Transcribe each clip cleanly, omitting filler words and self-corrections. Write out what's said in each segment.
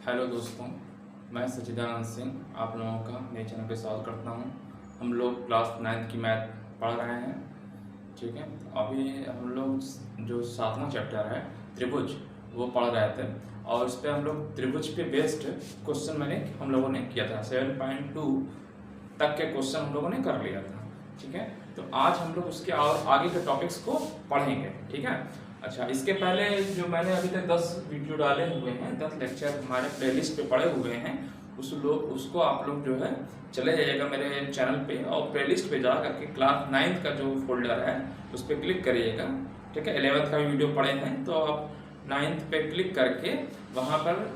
Hello दोस्तों, मैं सच्चिदानंद सिंह आप लोगों का मेरे चैनल पे स्वागत करता हूं। हम लोग क्लास 9 की मैथ पढ़ रहे हैं। ठीक है, अभी हम लोग जो 7वां चैप्टर है त्रिभुज वो पढ़ रहे थे और इस पर हम लोग त्रिभुज पे बेस्ड क्वेश्चन हम लोगों ने किया था। 7.2 तक के क्वेश्चन हम लोगों ने कर लिया था। ठीक है, तो आज हम लोग उसके और आगे के टॉपिक्स को पढ़ेंगे। ठीक है, अच्छा, इसके पहले जो मैंने अभी तक 10 वीडियो डाले हुए हैं, 10 लेक्चर हमारे प्लेलिस्ट पे पड़े हुए हैं, उसको आप लोग जो है चले जाइएगा मेरे चैनल पे और प्लेलिस्ट पे जा करके क्लास 9 का जो फोल्डर है उस पर क्लिक करिएगा। ठीक है, 11th का भी वीडियो पढ़े हैं तो आप 9th पे क्लिक करके वहाँ पर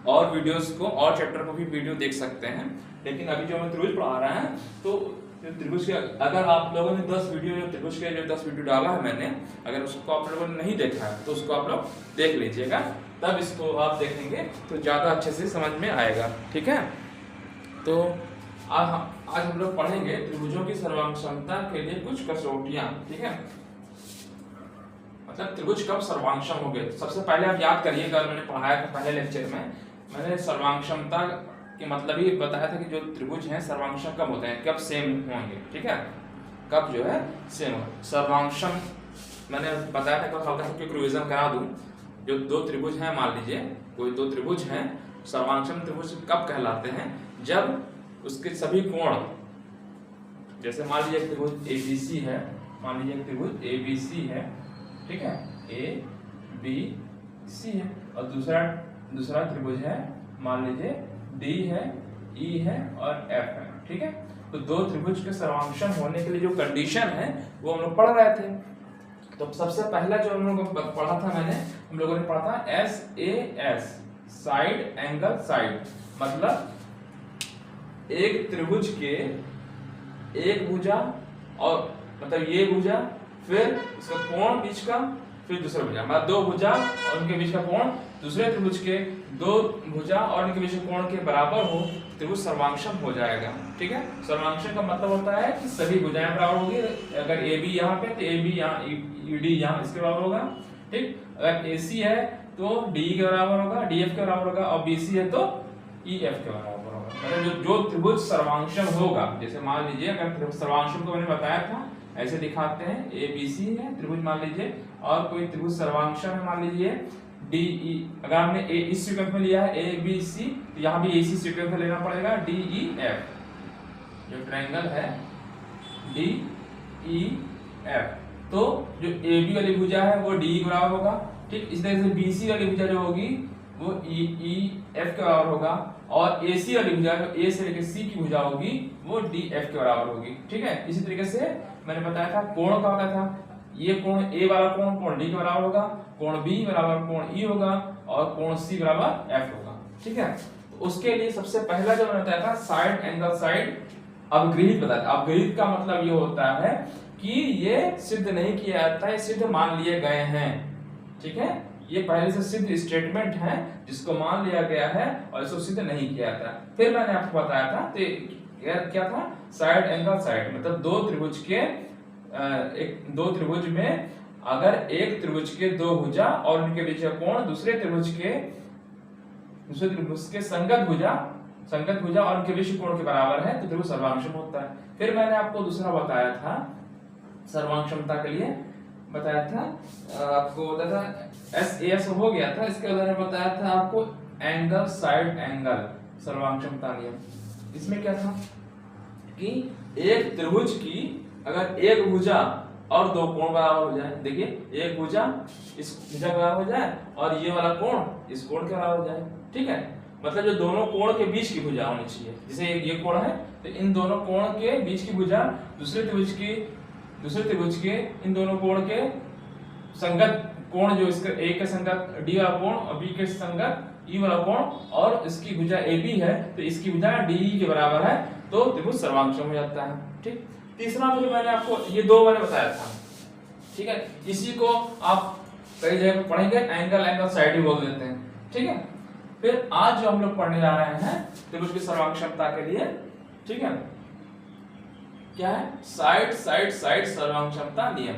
और वीडियोस को और चैप्टर को भी वीडियो देख सकते हैं। लेकिन अभी जो मैं त्रिभुज पढ़ा रहा है तो त्रिभुज के अगर आप लोगों ने 10 वीडियो जो त्रिभुज के जो 10 वीडियो डाला है मैंने, अगर उसको आप लोगों ने नहीं देखा है तो उसको आप लोग देख लीजिएगा, तब इसको आप देखेंगे तो ज़्यादा अच्छे से समझ में आएगा। ठीक है, तो आज हम लोग पढ़ेंगे त्रिभुजों की सर्वांग क्षमता के लिए कुछ कसौटियां। ठीक है, मतलब त्रिभुज कब सर्वांक्षम हो गए। सबसे पहले आप याद करिएगा, मैंने पढ़ाया था पहले लेक्चर में, मैंने सर्वांक्षमता के मतलब ही बताया था कि जो त्रिभुज हैं सर्वांक्षम कब होते हैं, कब सेम होंगे। ठीक है, कब जो है सेम हो सर्वांक्षम मैंने बताया था। कब हल्का सा रिवीजन करा दूं, जो दो त्रिभुज हैं, मान लीजिए कोई दो त्रिभुज हैं, सर्वांक्षम त्रिभुज कब कहलाते हैं, जब उसके सभी कोण, जैसे मान लीजिए त्रिभुज एबीसी है, मान लीजिए त्रिभुज एबीसी है, ठीक है, ए बी सी है, और दूसरा त्रिभुज है, मान लीजिए डी है, ई है और एफ है। ठीक है, तो दो त्रिभुज के सर्वांक्षम होने के लिए जो कंडीशन है वो हम लोग पढ़ रहे थे। तो सबसे पहला जो हम लोग पढ़ा था हम लोगों ने पढ़ा था S A S, side angle side, मतलब एक त्रिभुज के एक भुजा और मतलब ये भुजा, फिर उसका कोण बीच का, फिर दूसरा भुजा, मतलब दो भुजा और उनके बीच का कोण दूसरे त्रिभुज के दो भुजा और उनके बीच के कोण के बराबर हो, त्रिभुज सर्वांक्षम हो जाएगा। ठीक है, सर्वांक्षम का मतलब होता है कि सभी भुजाएं बराबर होगी। अगर ए बी यहाँ पे तो ए बी यहाँ, ई डी यहाँ इसके बराबर होगा। ठीक, अगर ए सी है तो डी के बराबर होगा, डी एफ के बराबर होगा, और बी सी है तो ई एफ के बराबर होगा। मतलब जो त्रिभुज सर्वांक्षम होगा, जैसे मान लीजिए अगर त्रिभुज सर्वांक्षम को मैंने बताया था, ऐसे दिखाते हैं, ए बी सी है त्रिभुज मान लीजिए, और कोई त्रिभुज सर्वांक्षम है मान लीजिए डी ई। अगर हमने ए इस सीक्वेंस में लिया है ए बी सी, तो यहाँ भी इसी सीक्वेंस में लेना पड़ेगा डी ई एफ। जो ट्रायंगल है डी ई एफ, तो जो ए बी वाली भुजा है वो डी के बराबर होगा। ठीक, इस तरह से बी सी वाली भुजा जो होगी वो ई एफ के बराबर होगा, और ए सी वाली भुजा जो ए से लेकर सी की भुजा होगी वो डी एफ के बराबर होगी। ठीक है, इसी तरीके से मैंने बताया था कोण का होता था, ये कोण ए वाला कोण डी के बराबर होगा, कोण बी बराबर कोण ई होगा, और कोण सी बराबर एफ होगा। ठीक है, तो उसके लिए सबसे पहला जो मैंने बताया था साइड एंगल साइड अवगृहित बताया था। अवगृहित का मतलब ये होता है कि ये सिद्ध नहीं किया जाता है, सिद्ध मान लिए गए हैं। ठीक है, ये पहले से सिद्ध स्टेटमेंट है जिसको मान लिया गया है और इसको सिद्ध नहीं किया जाता। फिर मैंने आपको बताया था तो क्या था, साइड एंगल साइड, मतलब दो त्रिभुज में अगर एक त्रिभुज के दो भुजा और उनके बीच का कोण दूसरे त्रिभुज के संगत भुजा और उनके बीच कोण के बराबर है तो त्रिभुज सर्वांक्षम होता है। फिर मैंने आपको दूसरा बताया था सर्वांक्षमता के लिए, बताया था आपको बताया था एस ए एस हो गया था। इसके बाद मैंने बताया था आपको एंगल साइड एंगल सर्वांक्षमता नियम। इसमें क्या था कि एक त्रिभुज की अगर एक भुजा और दो कोण बराबर हो जाए, देखिए एक भुजा इस भुजा के बराबर हो जाए और ये वाला कोण इस कोण के बराबर हो जाए। ठीक है, मतलब जो दोनों कोण के बीच की भुजा होनी चाहिए, जैसे ये कोण है तो इन दोनों कोण के बीच की भुजा दूसरे त्रिभुज के इन दोनों कोण के संगत कोण, जो इसका ए के संगत डी वाला कोण और बी के संगत ई वाला कोण, और इसकी भुजा ए बी है तो इसकी भुजा डी ई के बराबर है तो त्रिभुज सर्वांक्षम हो जाता है। ठीक, तीसरा फिर मैंने आपको ये दो मैंने बताया था। ठीक है, इसी को आप कई जगह पे पढ़ेंगे एंगल साइड ही बोल देते हैं। ठीक है, फिर आज जो हम लोग पढ़ने जा रहे हैं त्रिभुज की सर्वांक्षमता के लिए, ठीक है, क्या है, साइड साइड साइड सर्वांक्षमता नियम।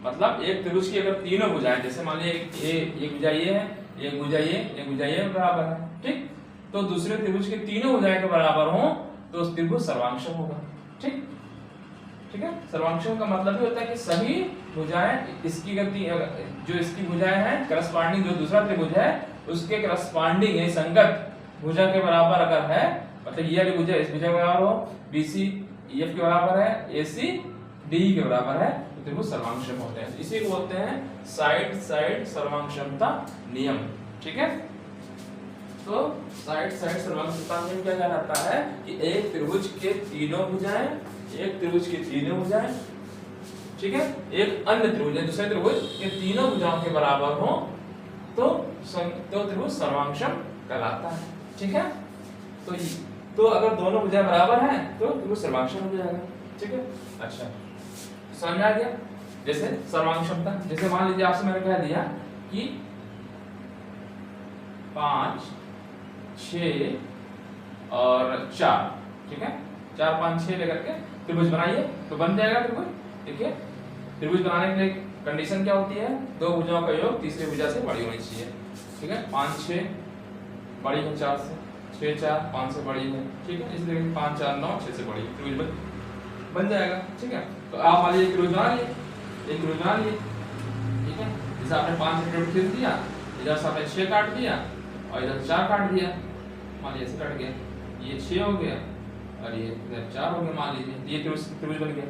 मतलब एक त्रिभुज की अगर तीनों भुजाएं, जैसे मान लीजिए एक भुजा ये है, एक भुजा ये, एक भुजा ये बराबर है, ठीक, तो दूसरे त्रिभुज की तीनों भुजाएं के बराबर हो तो उस त्रिभुज सर्वांशम होगा। ठीक, ठीक है। सर्वांशम का मतलब ये होता है कि सभी भुजाएं इसकी गति, जो इसकी भुजाएं हैं करस्पॉन्डिंग, जो दूसरा त्रिभुज है उसके करस्पॉन्डिंग यानी संगत भुजा के बराबर अगर है, मतलब ये वाली भुजा इस भुजा के बराबर हो, BC EF के बराबर है, AC DE के बराबर है, तो त्रिभुज सर्वांशम होते हैं। इसी को बोलते हैं साइड साइड सर्वांशमता नियम। ठीक है, तो साइड साइड सर्वांशमता नियम क्या कहता है कि एक त्रिभुज के तीनों भुजाएं, एक त्रिभुज की तीनों भुजाएं, ठीक है, एक अन्य त्रिभुज दूसरे त्रिभुज के तीनों भुजाओं के बराबर हो तो त्रिभुज सर्वांशम कहलाता है। ठीक है, तो अगर दोनों भुजाएं बराबर हैं तो त्रिभुज सर्वांशम हो जाएगा। ठीक है, अच्छा समझ में आ गया। जैसे सर्वांशमता, जैसे मान लीजिए आपसे मैंने कह दिया कि 5 6 और 4, ठीक है, 4 5 6 लेकर के त्रिभुज बनाइए तो बन जाएगा त्रिभुज। देखिए त्रिभुज बनाने के लिए कंडीशन क्या होती है, दो भुजाओं का योग तीसरी भुजा से बड़ी होनी चाहिए। ठीक है, 5 6 बड़ी है 4 से, 6 4 5 से बड़ी है। ठीक है, इसलिए 5 4 9 6 से बड़ी त्रिभुज बन जाएगा। ठीक है, तो आप मान लीजिए त्रिभुज बना लिए, एक त्रिभुज बना लिए। ठीक है, जैसे आपने 5 से त्रिभुज खींच दिया, इधर से आपने 6 काट दिया और इधर 4 काट दिया, मान लीजिए ऐसे कट गया, ये 6 हो गया और ये इधर 4 हो गया, मान लीजिए ये त्रिभुज बन गया।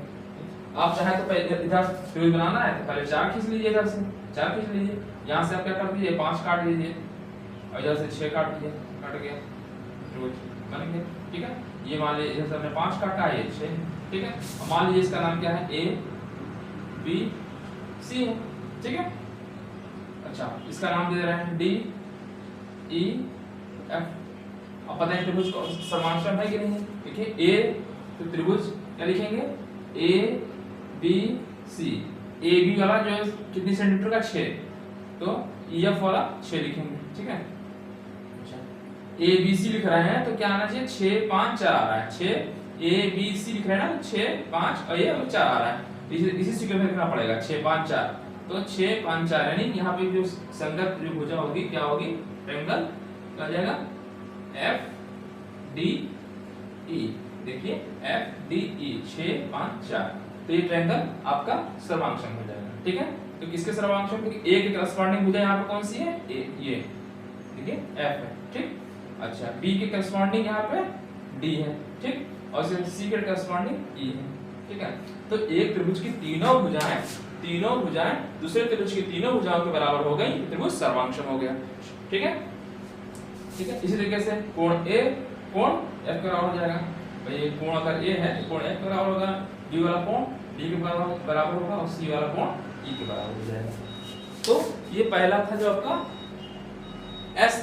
आप चाहे तो इधर त्रिभुज बनाना है तो पहले 4 खींच लीजिए, इधर से 4 खींच लीजिए, यहाँ से आप क्या कर दीजिए 5 काट लीजिए और इधर से 6 काट लीजिए, कट गया त्रिभुज बन गया। ठीक है, ये मान लीजिए इधर से हमने 5 काटा, ये 6। ठीक है, मान लीजिए इसका नाम क्या है, A B C है। ठीक है, अच्छा इसका नाम दे रहे हैं D E F। अब पता है त्रिभुज को सर्वांशम है कि नहीं। देखिए A तो त्रिभुज क्या लिखेंगे, A B C, A B वाला जो है कितनी सेंटीमीटर का 6, तो EF वाला 6 लिखेंगे। ठीक है, अच्छा A B C लिख रहे हैं तो क्या आना चाहिए 6 5 4 आ रहा है, 6 A B C लिख रहे हैं ना, 6 5 और ये 4 आ रहा है, इसी सीक्वेंस में लिखना पड़ेगा 6 5 4, तो 6 5 4 यानी यहाँ पे जो संगत जो भुजा होगी क्या होगी, ट्रायंगल आ जाएगा F D E। देखिए F D E 6 5 4, तो ये ट्रायंगल आपका सर्वांशम हो जाएगा। ठीक है, तो किसके सर्वांशम, A के करस्पॉन्डिंग भुजा यहाँ पे कौन सी है, ये देखिए F है। ठीक, अच्छा B के करस्पॉन्डिंग यहाँ पे D है। ठीक, और C के करस्पॉन्डिंग E है। ठीक है, तो एक त्रिभुज की तीनों भुजाएं दूसरे त्रिभुज की तीनों भुजाओं के बराबर हो गई, त्रिभुज सर्वांशम हो गया। ठीक है, ठीक है, इसी तरीके से कोण A कोण F के बराबर हो जाएगा। भाई कोण अगर A है तो कोण F के बराबर होगा, B वाला कोण D के बराबर होगा और C वाला कोण E के बराबर हो जाएगा। तो ये पहला था जो आपका S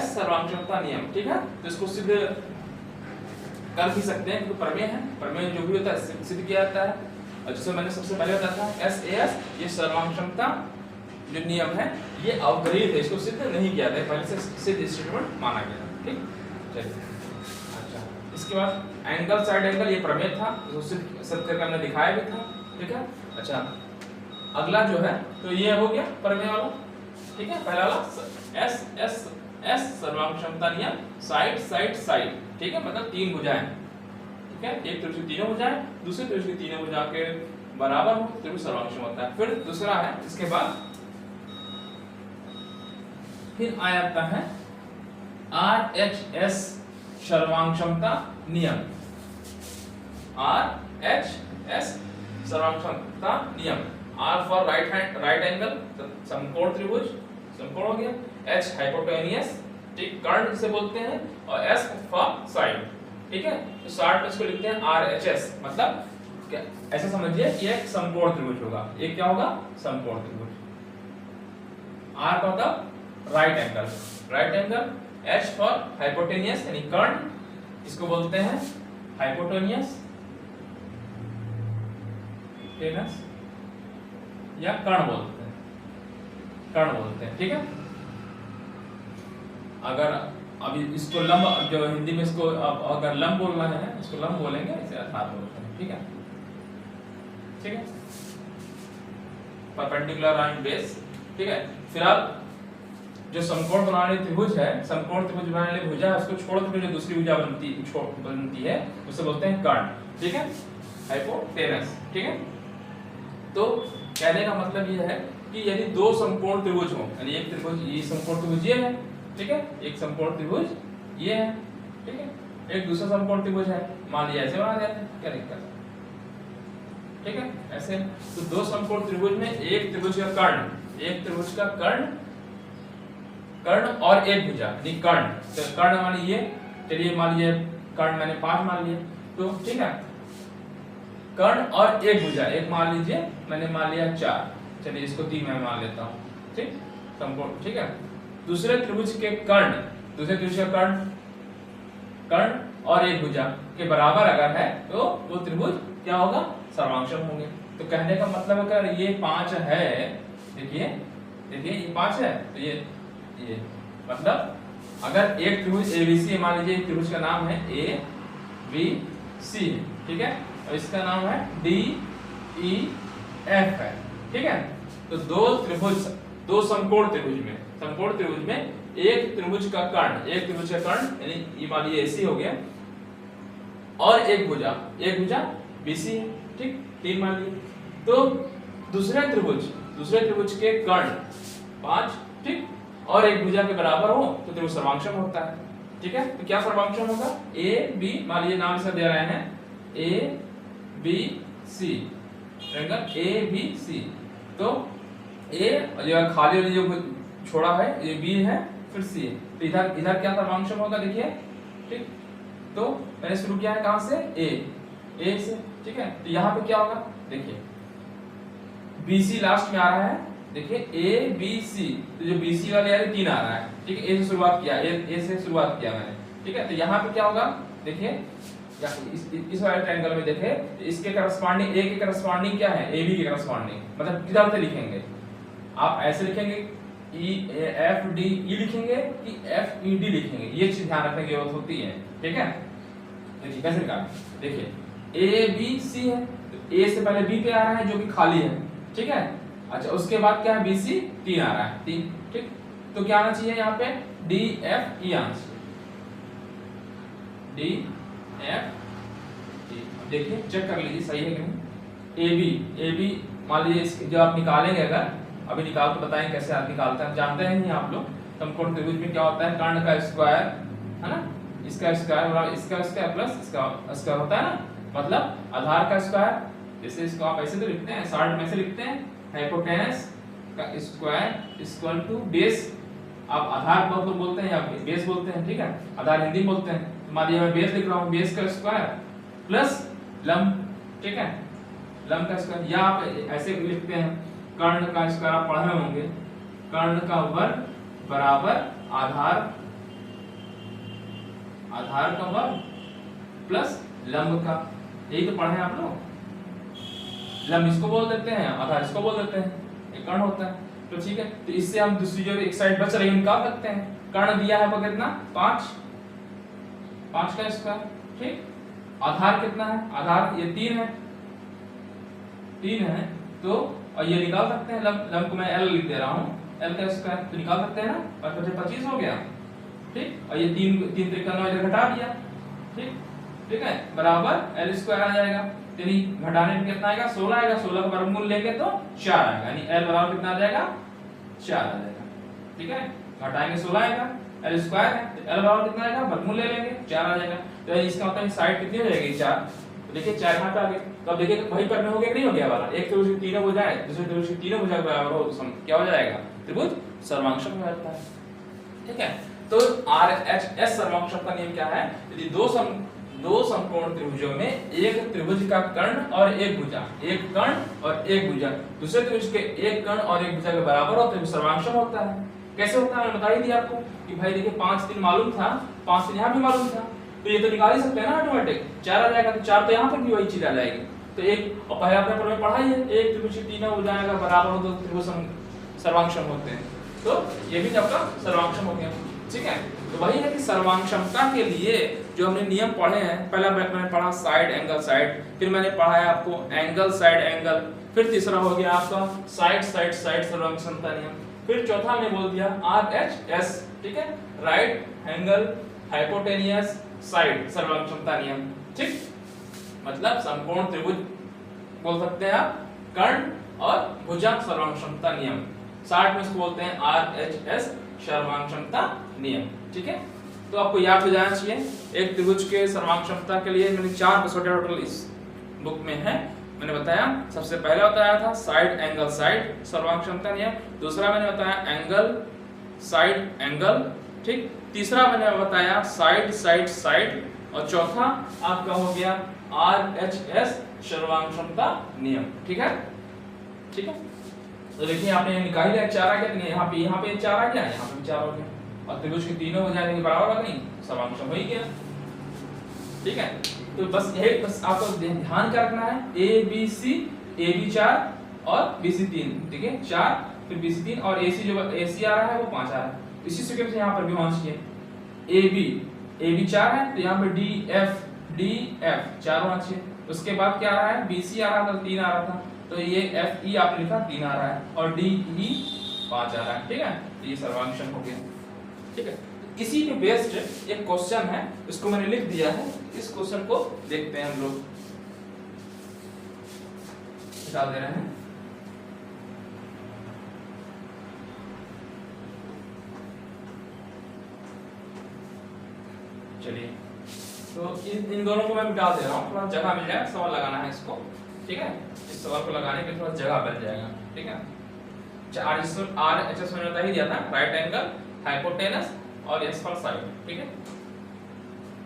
सर्वांशमता नियम। ठीक है, तो इसको सिद्ध कर भी सकते हैं क्योंकि प्रमेय है, प्रमेय जो भी होता है सिद्ध किया जाता है। और जैसे मैंने सबसे पहले बताया था SAS ये सर्वांशमता जो नियम है ये अवकलित है, इसको सिद्ध नहीं किया था, पहले से सिद्ध स्टेटमेंट माना गया। ठीक, चलिए अच्छा इसके बाद एंगल साइड एंगल ये प्रमेय था, जो सिद्ध करके हमने दिखाया भी था। ठीक है, अच्छा अगला जो है तो ये हो गया प्रमेय वाला। ठीक है, पहला वाला S सर्वांशमता नियम साइड साइड साइड। ठीक है, मतलब तीन भुजाएं। ठीक है, एक त्रिभुज की तीनों भुजाएं दूसरे त्रिभुज की तीनों भुजाओं के बराबर हो त्रिभुज सर्वांशम होता है। फिर दूसरा है, इसके बाद फिर आ जाता है RHS सर्वांशमता नियम। RHS सर्वांशमता नियम, R फॉर राइट एंगल समकोण त्रिभुज, समकोण हो गया, H हाइपोटेनियस, ठीक, कर्ण जिसे बोलते हैं, और S फॉर साइड। ठीक है, तो शॉर्ट में इसको लिखते हैं RHS, मतलब क्या ऐसा समझिए कि एक समकोण त्रिभुज होगा, एक क्या होगा समकोण त्रिभुज। R का मतलब right angle, H for hypotenuse यानी कर्ण, इसको बोलते हैं हाइपोटेनियस टेनस या कर्ण बोलते हैं। ठीक है, अगर अभी इसको लंब, जो हिंदी में इसको अगर लंब बोल रहे हैं इसको लंब बोलेंगे, इसे आधार बोलते हैं। ठीक है, ठीक है, परपेंडिकुलर लाइन बेस, ठीक है। फिर आप जो समकोण बनाने वाली त्रिभुज है, समकोण त्रिभुज बनाने वाली भुजा है, उसको छोड़ के जो दूसरी भुजा बनती है उसे बोलते हैं कर्ण, ठीक है, हाइपोटेनस, ठीक है। तो कहने का मतलब ये है कि यदि दो समकोण त्रिभुज हो, यानी एक त्रिभुज, ये समकोण त्रिभुज ये है, ठीक है, एक समकोण त्रिभुज ये है, ठीक है, एक दूसरा समकोण त्रिभुज है, मान लिया ऐसे बना देते हैं, क्या दिक्कत है, ठीक है, ऐसे। तो दो समकोण त्रिभुज में एक त्रिभुज का कर्ण, एक त्रिभुज का कर्ण और एक भुजा, यानी कर्ण, तो कर्ण मान लीजिए, चलिए मान लीजिए कर्ण मैंने 5 मान लिए, तो ठीक है, कर्ण और एक भुजा, एक मान लीजिए मैंने मान लिया 4, चलिए इसको 3 मैं मान लेता हूँ, ठीक, समकोण, ठीक है। दूसरे त्रिभुज के कर्ण, दूसरे त्रिभुज का कर्ण और एक भुजा के बराबर अगर है तो वो त्रिभुज क्या होगा, सर्वांगसम होंगे। तो कहने का मतलब अगर ये 5 है, देखिए देखिए ये 5 है, तो ये मतलब अगर एक त्रिभुज ABC मान लीजिए, त्रिभुज का नाम है ABC, ठीक है, और इसका नाम है DEF है, ठीक है। तो दो समकोण त्रिभुज में एक त्रिभुज का कर्ण, यानी ये मान लीजिए AC हो गया, और एक भुजा BC है, ठीक, 3 मान लिए। तो दूसरे त्रिभुज के कर्ण 5, ठीक, और एक भुजा के बराबर हो तो त्रिभुज सर्वांगसम होता है, ठीक है। तो क्या सर्वांगसम होगा, AB, मान लीजिए नाम इसका दे रहे हैं ABC, ट्रायंगल ABC, तो A और खाली वाली जो छोड़ा है ये B है, फिर C है, तो इधर क्या सर्वांगसम होगा, देखिए, ठीक। तो मैंने शुरू किया है कहां से, A से, ठीक है। तो यहाँ पे क्या होगा, देखिए BC लास्ट में आ रहा है, देखिए ABC, तो जो BC वाले यार 3 आ रहा है, ठीक है, A से शुरुआत किया, A से शुरुआत किया मैंने, ठीक है। तो यहाँ पे क्या होगा, देखिए इस वाले ट्रायंगल में देखे, इसके करस्पॉन्डिंग A के करस्पॉन्डिंग क्या है, AB के करस्पॉन्डिंग, मतलब किधर से लिखेंगे आप, ऐसे लिखेंगे EFDE लिखेंगे कि FED लिखेंगे, ये चीज ध्यान रखने की जरूरत होती है, ठीक है। देखिए कैसे निकालें, देखिए ABC है, तो A से पहले B पे आ रहा है जो कि खाली है, ठीक है। अच्छा उसके बाद क्या है, BC 3 आ रहा है, 3, ठीक। तो क्या आना चाहिए यहाँ पे, DFE आना चाहिए, DFE। देखिए चेक कर लीजिए सही है कि नहीं। AB मान लीजिए जो आप निकालेंगे, अगर अभी निकाल तो बताएं कैसे आप निकालते हैं, जानते हैं नहीं आप लोग, समकोण त्रिभुज में क्या होता है, कर्ण का स्क्वायर है ना, इसका स्क्वायर बराबर इसका स्क्वायर प्लस इसका स्क्वायर होता है ना, मतलब आधार का स्क्वायर, जैसे इसको आप ऐसे तो लिखते हैं, शॉर्ट में से लिखते हैं, हाइपोटेनस का स्क्वायर इक्वल टू बेस, आप आधार बोलते हैं या बेस बोलते हैं, ठीक है, आधार हिंदी में बोलते हैं, तो मान लीजिए मैं बेस लिख रहा हूँ, बेस का स्क्वायर प्लस लंब, ठीक है, लंब का स्क्वायर, या आप ऐसे लिखते हैं, कर्ण का स्क्वायर आप पढ़े होंगे, कर्ण का वर्ग बराबर आधार का वर्ग प्लस लंब का, यही तो पढ़े आप लोग। लंब इसको बोल देते हैं, आधार इसको बोल देते हैं, एक कर्ण होता है, तो ठीक है। तो इससे हम दूसरी जो एक साइड बच रही है निकाल सकते हैं, कर्ण दिया है कितना 5 का स्क्वायर, ठीक, आधार कितना है, आधार ये 3 है, तो और ये निकाल सकते हैं, लंब को मैं L लिख दे रहा हूँ, L का स्क्वायर, तो निकाल सकते हैं ना, 25 हो गया, ठीक, और ये 3 त्रिकोण इधर घटा दिया, ठीक है, बराबर L स्क्वायर आ जाएगा, यानी घटाने में कितना आएगा, 16 आएगा, 16 का वर्गमूल लेंगे तो 4 आएगा, यानी L बराबर कितना आ जाएगा, 4 आ जाएगा, ठीक है, घटाएंगे 16 आएगा, L स्क्वायर है, तो L बराबर कितना आएगा, वर्गमूल ले लेंगे 4 आ जाएगा, तो इसका मतलब साइड कितनी हो जाएगी, 4, देखिए 4 यहाँ पे आ गए, तो अब देखिए वही पर में हो गया कि नहीं हो गया वाला, एक त्रिभुज की तीनों भुजाएं दूसरे त्रिभुज की तीनों भुजा के बराबर हो तो क्या हो जाएगा, त्रिभुज सर्वांगसम हो जाता है, ठीक है। तो RHS सर्वांगसम का नियम क्या है, यदि दो समकोण त्रिभुजों में एक त्रिभुज का कर्ण और एक भुजा, एक कर्ण और एक भुजा दूसरे त्रिभुज के एक कर्ण और एक भुजा के बराबर हो तो सर्वांगसम होता है। कैसे होता है मैंने बता ही दिया आपको कि भाई देखिए 5 3 मालूम था, 5 3 यहाँ भी मालूम था, तो ये तो निकाल ही सकते हैं ना ऑटोमेटिक, 4 आ जाएगा, तो 4 तो यहाँ पर भी वही चीज आ जाएगी। तो एक और पहले आपने पर में पढ़ा ही है, एक त्रिभुज तीनों हो जाएगा बराबर हो तो त्रिभुज सर्वांगसम होते हैं, तो ये भी आपका सर्वांगसम हो गया, ठीक है। तो वही है कि सर्वांगसमता के लिए जो हमने नियम पढ़े हैं, पहला मैंने पढ़ा साइड एंगल साइड, फिर मैंने पढ़ाया आपको एंगल साइड एंगल, फिर तीसरा हो गया आपका साइड साइड साइड सर्वांग क्षमता नियम। फिर चौथा मैंने बोल दिया RHS, ठीक है, राइट एंगल हाइपोटेनियस साइड सर्वांग क्षमता नियम, ठीक, मतलब समकोण त्रिभुज बोल सकते हैं आप, कर्ण और भुजंग सर्वांग क्षमता नियम, शॉर्ट में इसको बोलते हैं RHS सर्वांग क्षमता नियम, ठीक है। तो आपको याद हो जाना चाहिए एक त्रिभुज के सर्वांग क्षमता के लिए मैंने 4 एपिसोड टोटल इस बुक में है। मैंने बताया सबसे पहले बताया था साइड एंगल साइड सर्वांग क्षमता नियम, दूसरा मैंने बताया एंगल साइड एंगल, ठीक, तीसरा मैंने बताया साइड साइड साइड, और चौथा आपका हो गया RHS सर्वांग क्षमता नियम, ठीक है, ठीक है। तो देखिए आपने निकाल लिया 4 आ गया कि नहीं, यहाँ पे 4 आ गया, यहाँ पे 4 हो गया, और त्रिभुज के तीनों हो जाएंगे बराबर होगा नहीं, सर्वांग क्षमता हो ही गया, ठीक है। तो बस यही बस आपको ध्यान क्या रखना है, ABC AB 4 और BC 3, ठीक है, 4 फिर BC 3 और AC जो AC आ रहा है वो 5 आ रहा है, इसी सीक्वेंस से यहाँ पर भी होना चाहिए। AB 4 है तो यहाँ पे DF 4 होना चाहिए, उसके बाद क्या आ रहा है, BC आ रहा था 3 आ रहा था, तो ये FE आपने लिखा 3 आ रहा है, और DE 5 आ रहा है, ठीक है, तो ये सर्वांग क्षम हो गया, ठीक है। इसी पे बेस्ड एक क्वेश्चन है, इसको मैंने लिख दिया है, इस क्वेश्चन को देखते हैं हम लोग, निकाल दे रहे हैं। चलिए, तो इन दोनों को मैं मिटा दे रहा हूँ, थोड़ा जगह मिल जाएगा, सवाल लगाना है इसको, ठीक है, इस सवाल को लगाने के थोड़ा जगह बन जाएगा, ठीक है। RHS मैंने बता ही दिया था, राइट एंगल हाइपोटेनस और S फॉर साइड, ठीक है,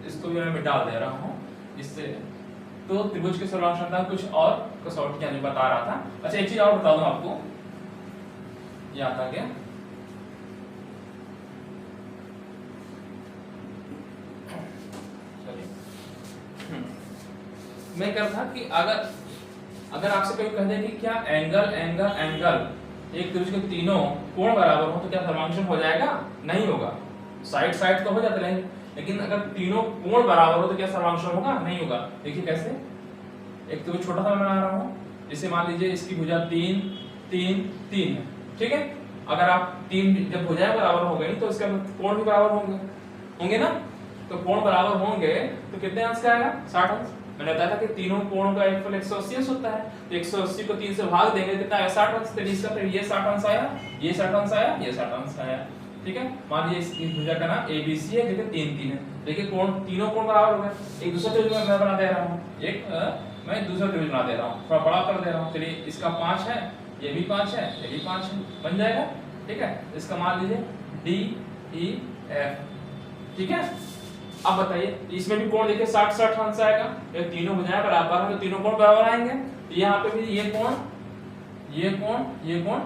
इसको भी मैं मिटा दे रहा हूँ इससे। तो त्रिभुज के सर्वांग क्षमता कुछ और कसौटियां नहीं बता रहा था। अच्छा एक चीज और बता दूं आपको, याद आ गया, मैं कह रहा था कि अगर आपसे कोई कह दे कि क्या एंगल एंगल एंगल एक त्रिभुज के तीनों कोण बराबर हो तो क्या सर्वांग क्षम हो जाएगा, नहीं होगा, साइड साइड तो हो जाते हैं, लेकिन अगर तीनों कोण बराबर हो तो क्या सर्वांग क्षम होगा, नहीं होगा। देखिए कैसे, एक त्रिभुज छोटा सा मैं बना रहा हूँ, जैसे मान लीजिए इसकी भुजा 3 3 3 है, ठीक है, अगर आप 3 जब भुजाएं बराबर हो गई तो इसका कोण भी बराबर होंगे ना, तो कोण बराबर होंगे तो कितने अंश का आएगा, 60 अंश। मैंने बताया था कि तीनों कोणों का योगफल 180 अंश होता है, तो 180 को 3 से भाग देंगे कितना आया, 60 अंश, तो इसका फिर ये 60 अंश आया, ये 60 अंश आया, ये 60 अंश आया, ठीक है। मान लीजिए इस भुजा का नाम ABC है, देखिए 3 3 है, देखिए कोण तीनों कोण बराबर हो गए। एक दूसरा त्रिभुज मैं बना दे रहा हूँ, मैं दूसरा त्रिभुज बना दे रहा हूँ, थोड़ा बड़ा कर दे रहा हूँ, चलिए इसका 5 है, ये भी 5 है, ये भी 5 है, बन जाएगा, ठीक है। इसका मान लीजिए DEF, ठीक है। अब बताइए इसमें भी कोण देखिए 60 60 अंश आएगा, ये तीनों भुजाएं बराबर हैं तो तीनों कोण बराबर आएंगे, तो यहाँ पे भी ये कोण ये कोण ये कोण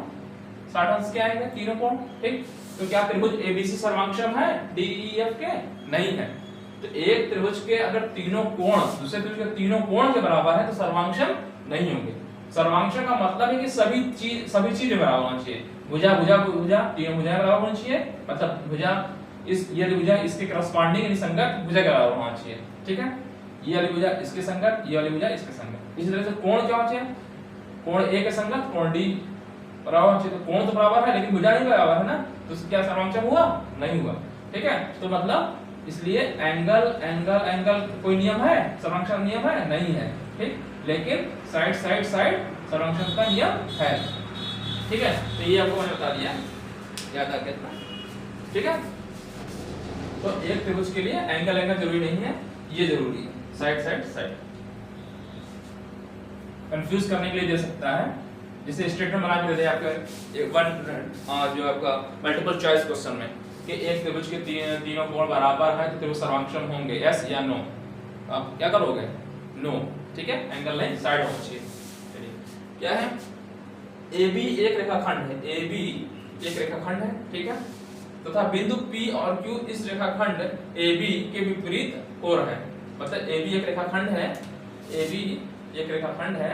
60 अंश के आएंगे तीनों कोण, ठीक। तो क्या त्रिभुज ABC सर्वांग क्षम है DEF के, नहीं है। तो एक त्रिभुज के अगर तीनों कोण दूसरे त्रिभुज के तीनों कोण के बराबर है तो सर्वांग क्षम नहीं होंगे। सर्वांग क्षम का मतलब है कि सभी चीजें बराबर होनी चाहिए, भुजा भुजा भुजा तीनों भुजाएं बराबर होनी चाहिए, मतलब भुजा ये भुजा इसके करस्पॉन्डिंग यानी संगत भुजा के बराबर होना चाहिए, ठीक है। ये वाली भुजा इसके संगत, ये वाली भुजा इसके संगत। इसी तरह से कोण क्या होना चाहिए, कोण A के संगत कोण D बराबर होना चाहिए। तो कोण तो बराबर है लेकिन भुजा नहीं बराबर है ना, तो क्या सर्वांग क्षम हुआ, नहीं हुआ, ठीक है। तो मतलब इसलिए एंगल एंगल एंगल कोई नियम है, सर्वांग क्षम नियम है नहीं है, ठीक, लेकिन साइड साइड साइड सर्वांग क्षम का नियम है, ठीक है। तो ये आपको मैंने बता दिया, याद आ गया, ठीक है। तो एक त्रिभुज के लिए एंगल एंगल जरूरी नहीं है, ये जरूरी है, साइड साइड साइड। कंफ्यूज करने के लिए दे सकता है, जैसे स्टेटमेंट बना के दे दे आपका जो आपका मल्टीपल चॉइस क्वेश्चन में कि एक त्रिभुज के तीनों कोण बराबर है तो त्रिभुज सर्वांग क्षम होंगे, यस या नो। आप क्या करोगे, नो, ठीक है, एंगल लाइन साइड होना चाहिए। चलिए क्या है, AB एक रेखाखंड है, AB एक रेखाखंड है, ठीक है, तथा बिंदु P और Q इस रेखाखंड AB के विपरीत ओर है। मतलब AB एक रेखाखंड है, AB एक रेखाखंड है,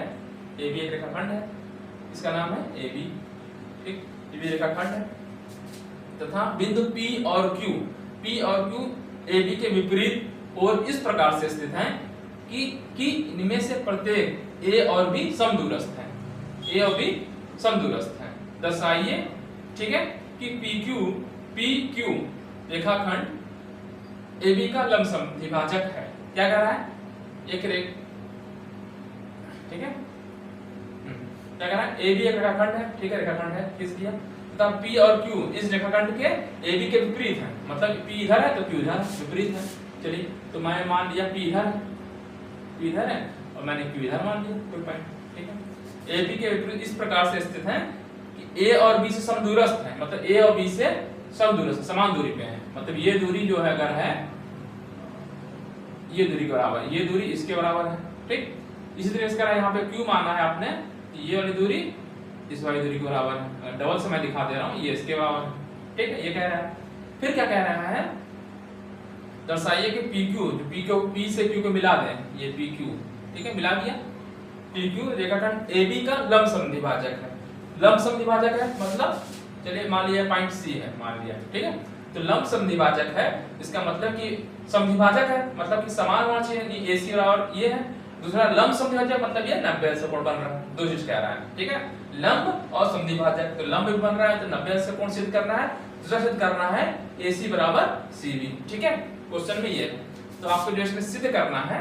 AB एक रेखाखंड है, इसका नाम है AB, ठीक, ये भी रेखाखंड है, तथा बिंदु P और Q AB के विपरीत ओर इस प्रकार से स्थित हैं कि इनमें से प्रत्येक A और B समदूरस्थ हैं। ए और बी समदूरस्थ हैं। दर्शाइए, ठीक है, कि PQ रेखाखंड AB का लंबसमद्विभाजक है। क्या कह रहा है? एक रेख, ठीक है, क्या कह रहा है? AB एक रेखाखंड है, ठीक है, रेखाखंड है, किस दिया? तब P और Q इस रेखाखंड के AB के विपरीत हैं, मतलब P इधर है तो Q इधर विपरीत है। चलिए, तो मैं मान लिया P इधर है और मैंने Q इधर मान लिया, कोई पॉइंट, ठीक है। AB के विपरीत इस प्रकार से स्थित हैं कि A और B से समदूरस्थ हैं, मतलब A और B से समदूरस्थ, समान दूरी पे हैं, मतलब ये दूरी जो है अगर है ये दूरी के बराबर, ये दूरी इसके बराबर है, ठीक। इसी तरह से यहाँ पे Q माना है आपने, ये वाली दूरी इस वाली दूरी के बराबर है, डबल से मैं दिखा दे रहा हूँ, ये इसके बराबर है, ठीक है, ये कह रहा है। फिर क्या कह रहा है? दर्शाइए कि P से Q को मिला दें, ये PQ, ठीक है, मिला दिया। PQ रेखाखंड AB का लंबसमद्विभाजक है। लंबसमद्विभाजक है मतलब, चलिए मान लिया पॉइंट C है, मान लिया, ठीक है। तो लंबसमद्विभाजक है, इसका मतलब कि समद्विभाजक है, मतलब कि समान होना चाहिए, AC बराबर ये है। दूसरा लंबसमद्विभाजक मतलब ये 90 अंश कोण बन रहा है, दो चीज कह रहा है, ठीक है, लंब और समद्विभाजक। तो लंब भी बन रहा है तो 90 अंश कोण सिद्ध करना है, दूसरा सिद्ध करना है AC बराबर CB, ठीक है। क्वेश्चन में ये है, तो आपको जो इसमें सिद्ध करना है,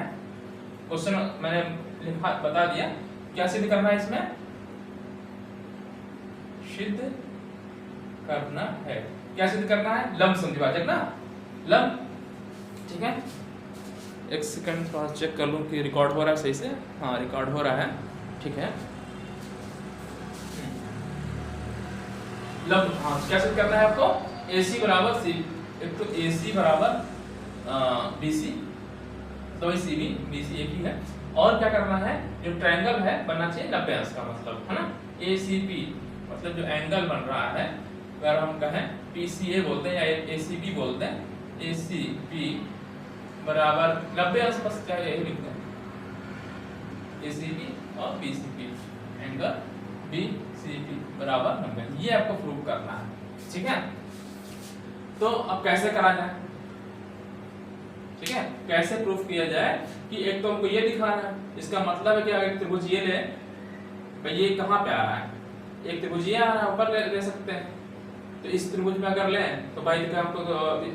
क्वेश्चन मैंने लिखा बता दिया, क्या सिद्ध करना है इसमें? सिद्ध करना है, क्या सिद्ध करना है? लंबसमद्विभाजक ना, लंब, ठीक है। एक सेकंड थोड़ा चेक कर लूं कि रिकॉर्ड हो रहा है सही से। हाँ, रिकॉर्ड हो रहा है, ठीक है। लंब, हाँ, क्या सिद्ध करना है आपको? AC बराबर C, एक तो AC बराबर BC, तो CB BC एक ही है। और क्या करना है? जो ट्रायंगल है बनना चाहिए 90 अंश का, मतलब है ना, ACP, मतलब जो एंगल बन रहा है, अगर हम कहें PCA बोलते हैं या ACB बोलते हैं, ACP बराबर 90 अंश, बस क्या यही लिखते हैं, ACB और BCP, एंगल BCP बराबर 90, ये आपको प्रूव करना है, ठीक है। तो अब कैसे करा जाए, ठीक है, कैसे प्रूफ किया जाए? कि एक तो हमको ये दिखाना है, इसका मतलब है कि अगर त्रिभुज ये ले, भाई ये कहाँ पे आ रहा है? एक त्रिभुज ये आ रहा है, ऊपर ले सकते हैं। तो इस त्रिभुज में अगर लें तो भाई हमको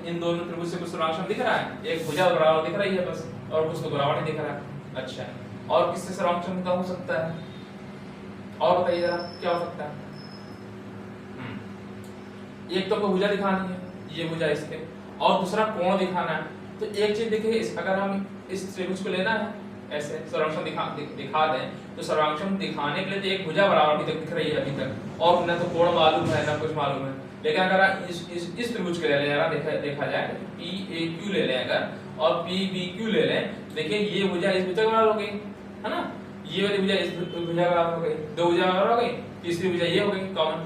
इन दोनों त्रिभुज से कुछ सर्वांशम दिख रहा है, एक भुजा बराबर दिख रही है बस, और कुछ तो बराबर नहीं दिख रहा है। अच्छा, और किससे सर्वांशम का हो सकता है? और बताइए जरा, क्या हो सकता है? एक तो भुजा दिखानी है, ये भुजा इसके, और दूसरा कोण दिखाना है। तो एक चीज देखिए, अगर हम इस त्रिभुज को लेना है, ऐसे सर्वांशम दिखा दें, तो सर्वांशम दिखाने के लिए तो एक भुजा बराबर अभी तक दिख रही है अभी तक, और न तो कोण मालूम है ना कुछ मालूम है। लेकिन अगर इस त्रिभुज को ले लें, देखा जाए तो PAQ ले लें अगर, और PBQ ले लें, देखिए ये भुजा इस भुजा बराबर हो गई, है ना, ये वाली भुजा इस भुजा बराबर हो गई, दो भुजा बराबर हो गई, तीसरी भुजा ये हो गई कॉमन।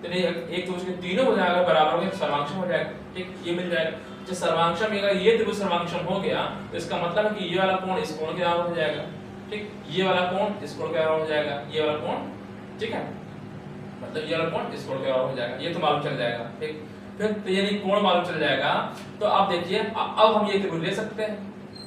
तो नहीं, एक त्रिभुज के तीनों भुजा अगर बराबर हो गए, सर्वांशम हो जाएगा, ठीक, ये मिल जाएगा। जो सर्वांशम, अगर ये त्रिभुज सर्वांशम हो गया तो इसका मतलब है कि ये वाला कोण इस कोण के बराबर हो जाएगा, ठीक, ये वाला कोण इस कोण के बराबर हो जाएगा, ये वाला कोण, ठीक है, मतलब ये वाला कोण इस कोण के बराबर हो जाएगा, ये तो मालूम चल जाएगा, ठीक। फिर तो यानी कोण मालूम चल जाएगा, तो आप देखिए अब हम ये त्रिभुज ले सकते हैं,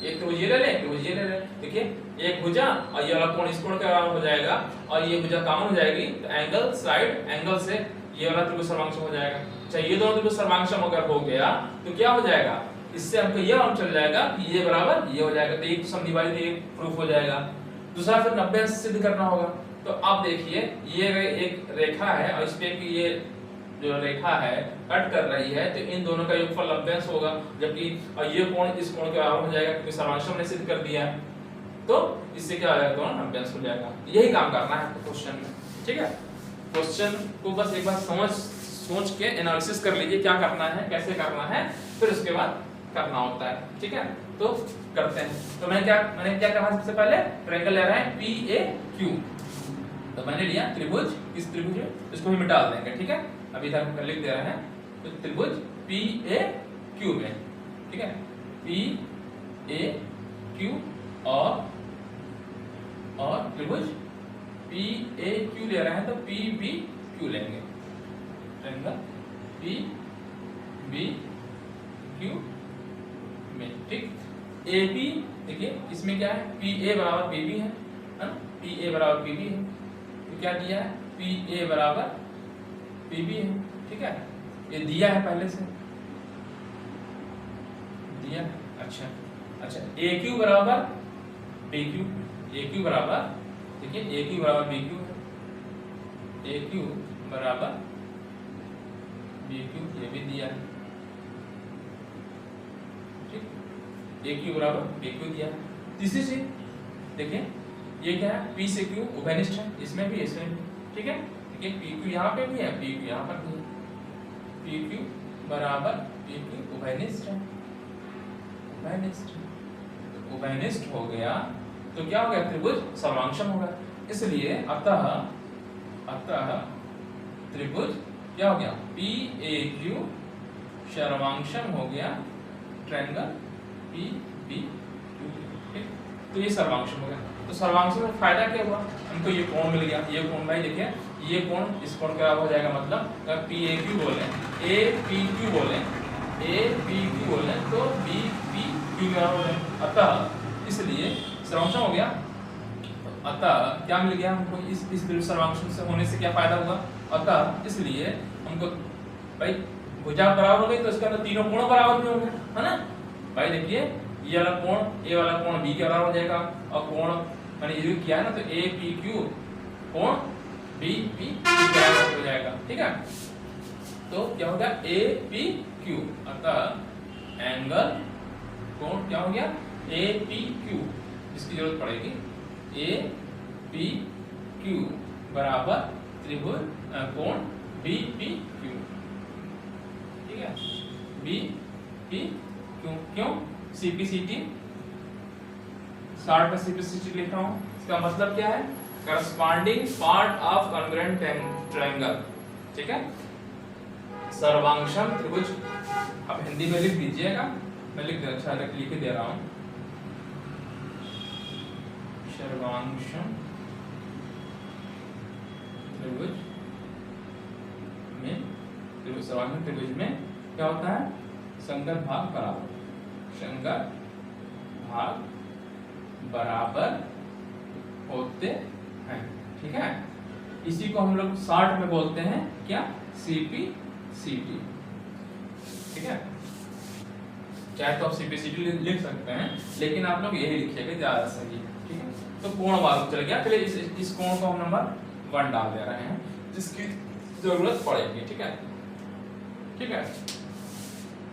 एक त्रिभुज ये ले लें, त्रिभुज ये ले लें, देखिए एक भुजा और ये वाला कोण इस कोण के बराबर हो जाएगा, और ये भुजा कॉमन हो जाएगी, तो एंगल साइड एंगल से ये वाला त्रिभुज सर्वांशम हो जाएगा। अच्छा, ये दोनों त्रिभुज सर्वांशम अगर हो गया तो क्या हो जाएगा? इससे हमको ये मालूम चल जाएगा कि ये बराबर ये हो जाएगा, तो एक समद्विभाजित ये प्रूफ हो जाएगा। दूसरा फिर 90 अंश सिद्ध करना होगा। तो अब देखिए, ये एक रेखा है और इस पे की ये जो रेखा है कट कर रही है, तो इन दोनों का योगफल 90 अंश होगा, जबकि ये कोण इस कोण के बराबर हो जाएगा क्योंकि सर्वांशम ने सिद्ध कर दिया है, तो इससे क्या हो जाएगा? दोनों 90 अंश हो जाएगा। यही काम करना है क्वेश्चन में, ठीक है। क्वेश्चन को बस एक बार सोच के एनालिसिस कर लीजिए, क्या करना है, कैसे करना है, फिर उसके बाद करना होता है, ठीक है। तो करते हैं। तो मैंने क्या कहा सबसे पहले? ट्रायंगल ले रहा है PAQ, तो मैंने लिया त्रिभुज, इस त्रिभुज में इसको भी मिटा देंगे, ठीक है, अभी तक हम लिख दे रहे हैं। तो त्रिभुज PAQ में, ठीक है, PAQ और त्रिभुज PAQ ले रहे हैं तो PBQ लेंगे, ट्रायंगल PBQ में, ठीक। AB देखिए इसमें क्या है, PA बराबर PB है ना, PA बराबर PB है, तो क्या दिया है, पी ए बराबर पी बी है, ठीक है, ये दिया है पहले से दिया। अच्छा अच्छा, ए क्यू बराबर बी क्यू, ए क्यू बराबर, देखिए ए क्यू बराबर बी क्यू है, ए क्यू बराबर बी क्यू, ये भी दिया है, ठीक, ए क्यू बराबर बी क्यू दिया है। तीसरी चीज देखिए, ये क्या है, पी से क्यू उभयनिष्ठ है, इसमें भी इसमें भी, ठीक है, देखिए पी क्यू यहाँ पे भी है, पी क्यू यहाँ पर भी है, पी क्यू बराबर पी क्यू उभयनिष्ठ है, उभयनिष्ठ हो गया तो क्या हो गया, त्रिभुज सर्वांगसम होगा। इसलिए अतः त्रिभुज क्या हो गया, पी ए क्यू सर्वांगसम हो गया ट्रायंगल पी बी क्यू, ठीक, तो ये सर्वांगसम हो गया। तो सर्वांगसम में फायदा क्या हुआ, हमको ये कोण मिल गया, ये कोण भाई देखिए, ये कोण इस कोण का हो जाएगा, मतलब अगर पी ए क्यू बोले, ए पी क्यू बोले, ए पी क्यू बोले तो बी पी क्यू हो जाए, अतः इसलिए सर्वांगसम हो गया। अतः क्या मिल गया हमको, इस सर्वांगसम से होने से क्या फायदा हुआ, अतः इसलिए हमको भाई भुजा बराबर हो गई तो इसका अंदर तीनों कोण बराबर भी होंगे, है ना भाई। देखिए ये वाला कोण, ए वाला कोण बी के बराबर हो जाएगा, और कोण मैंने ये किया है ना, तो ए पी क्यू कोण बी पी क्यू बराबर हो जाएगा, ठीक है। तो क्या हो गया, ए पी क्यू, अतः एंगल कोण क्या हो गया, ए पी क्यू, जिसकी जरूरत पड़ेगी, ए पी क्यू बराबर त्रिभुज कोण बी पी क्यू, ठीक है, बी पी क्यू, क्यों सीपीसीटी, शॉर्ट में सीपीसीटी लिख रहा हूं, इसका मतलब क्या है, corresponding part of congruent triangle, ठीक है, सर्वांगसम त्रिभुज। अब हिंदी में लिख दीजिएगा, मैं लिख लिख दे रहा हूं, सर्वांगसम त्रिभुज में, सर्वांगसम त्रिभुज में क्या होता है, संगत भाग बराबर, संगत भाग बराबर होते हैं, ठीक है। इसी को हम लोग शॉर्ट में बोलते हैं क्या, सीपी सीटी, ठीक है, चाहे तो आप सीपीसीटी लिख सकते हैं, लेकिन आप लोग यही लिखिएगा ज्यादा सही है, ठीक है। तो कोण मालूम चल गया, चलिए इस कोण को हम नंबर 1 डाल दे रहे हैं, जिसकी जरूरत पड़ेगी, ठीक है, ठीक है।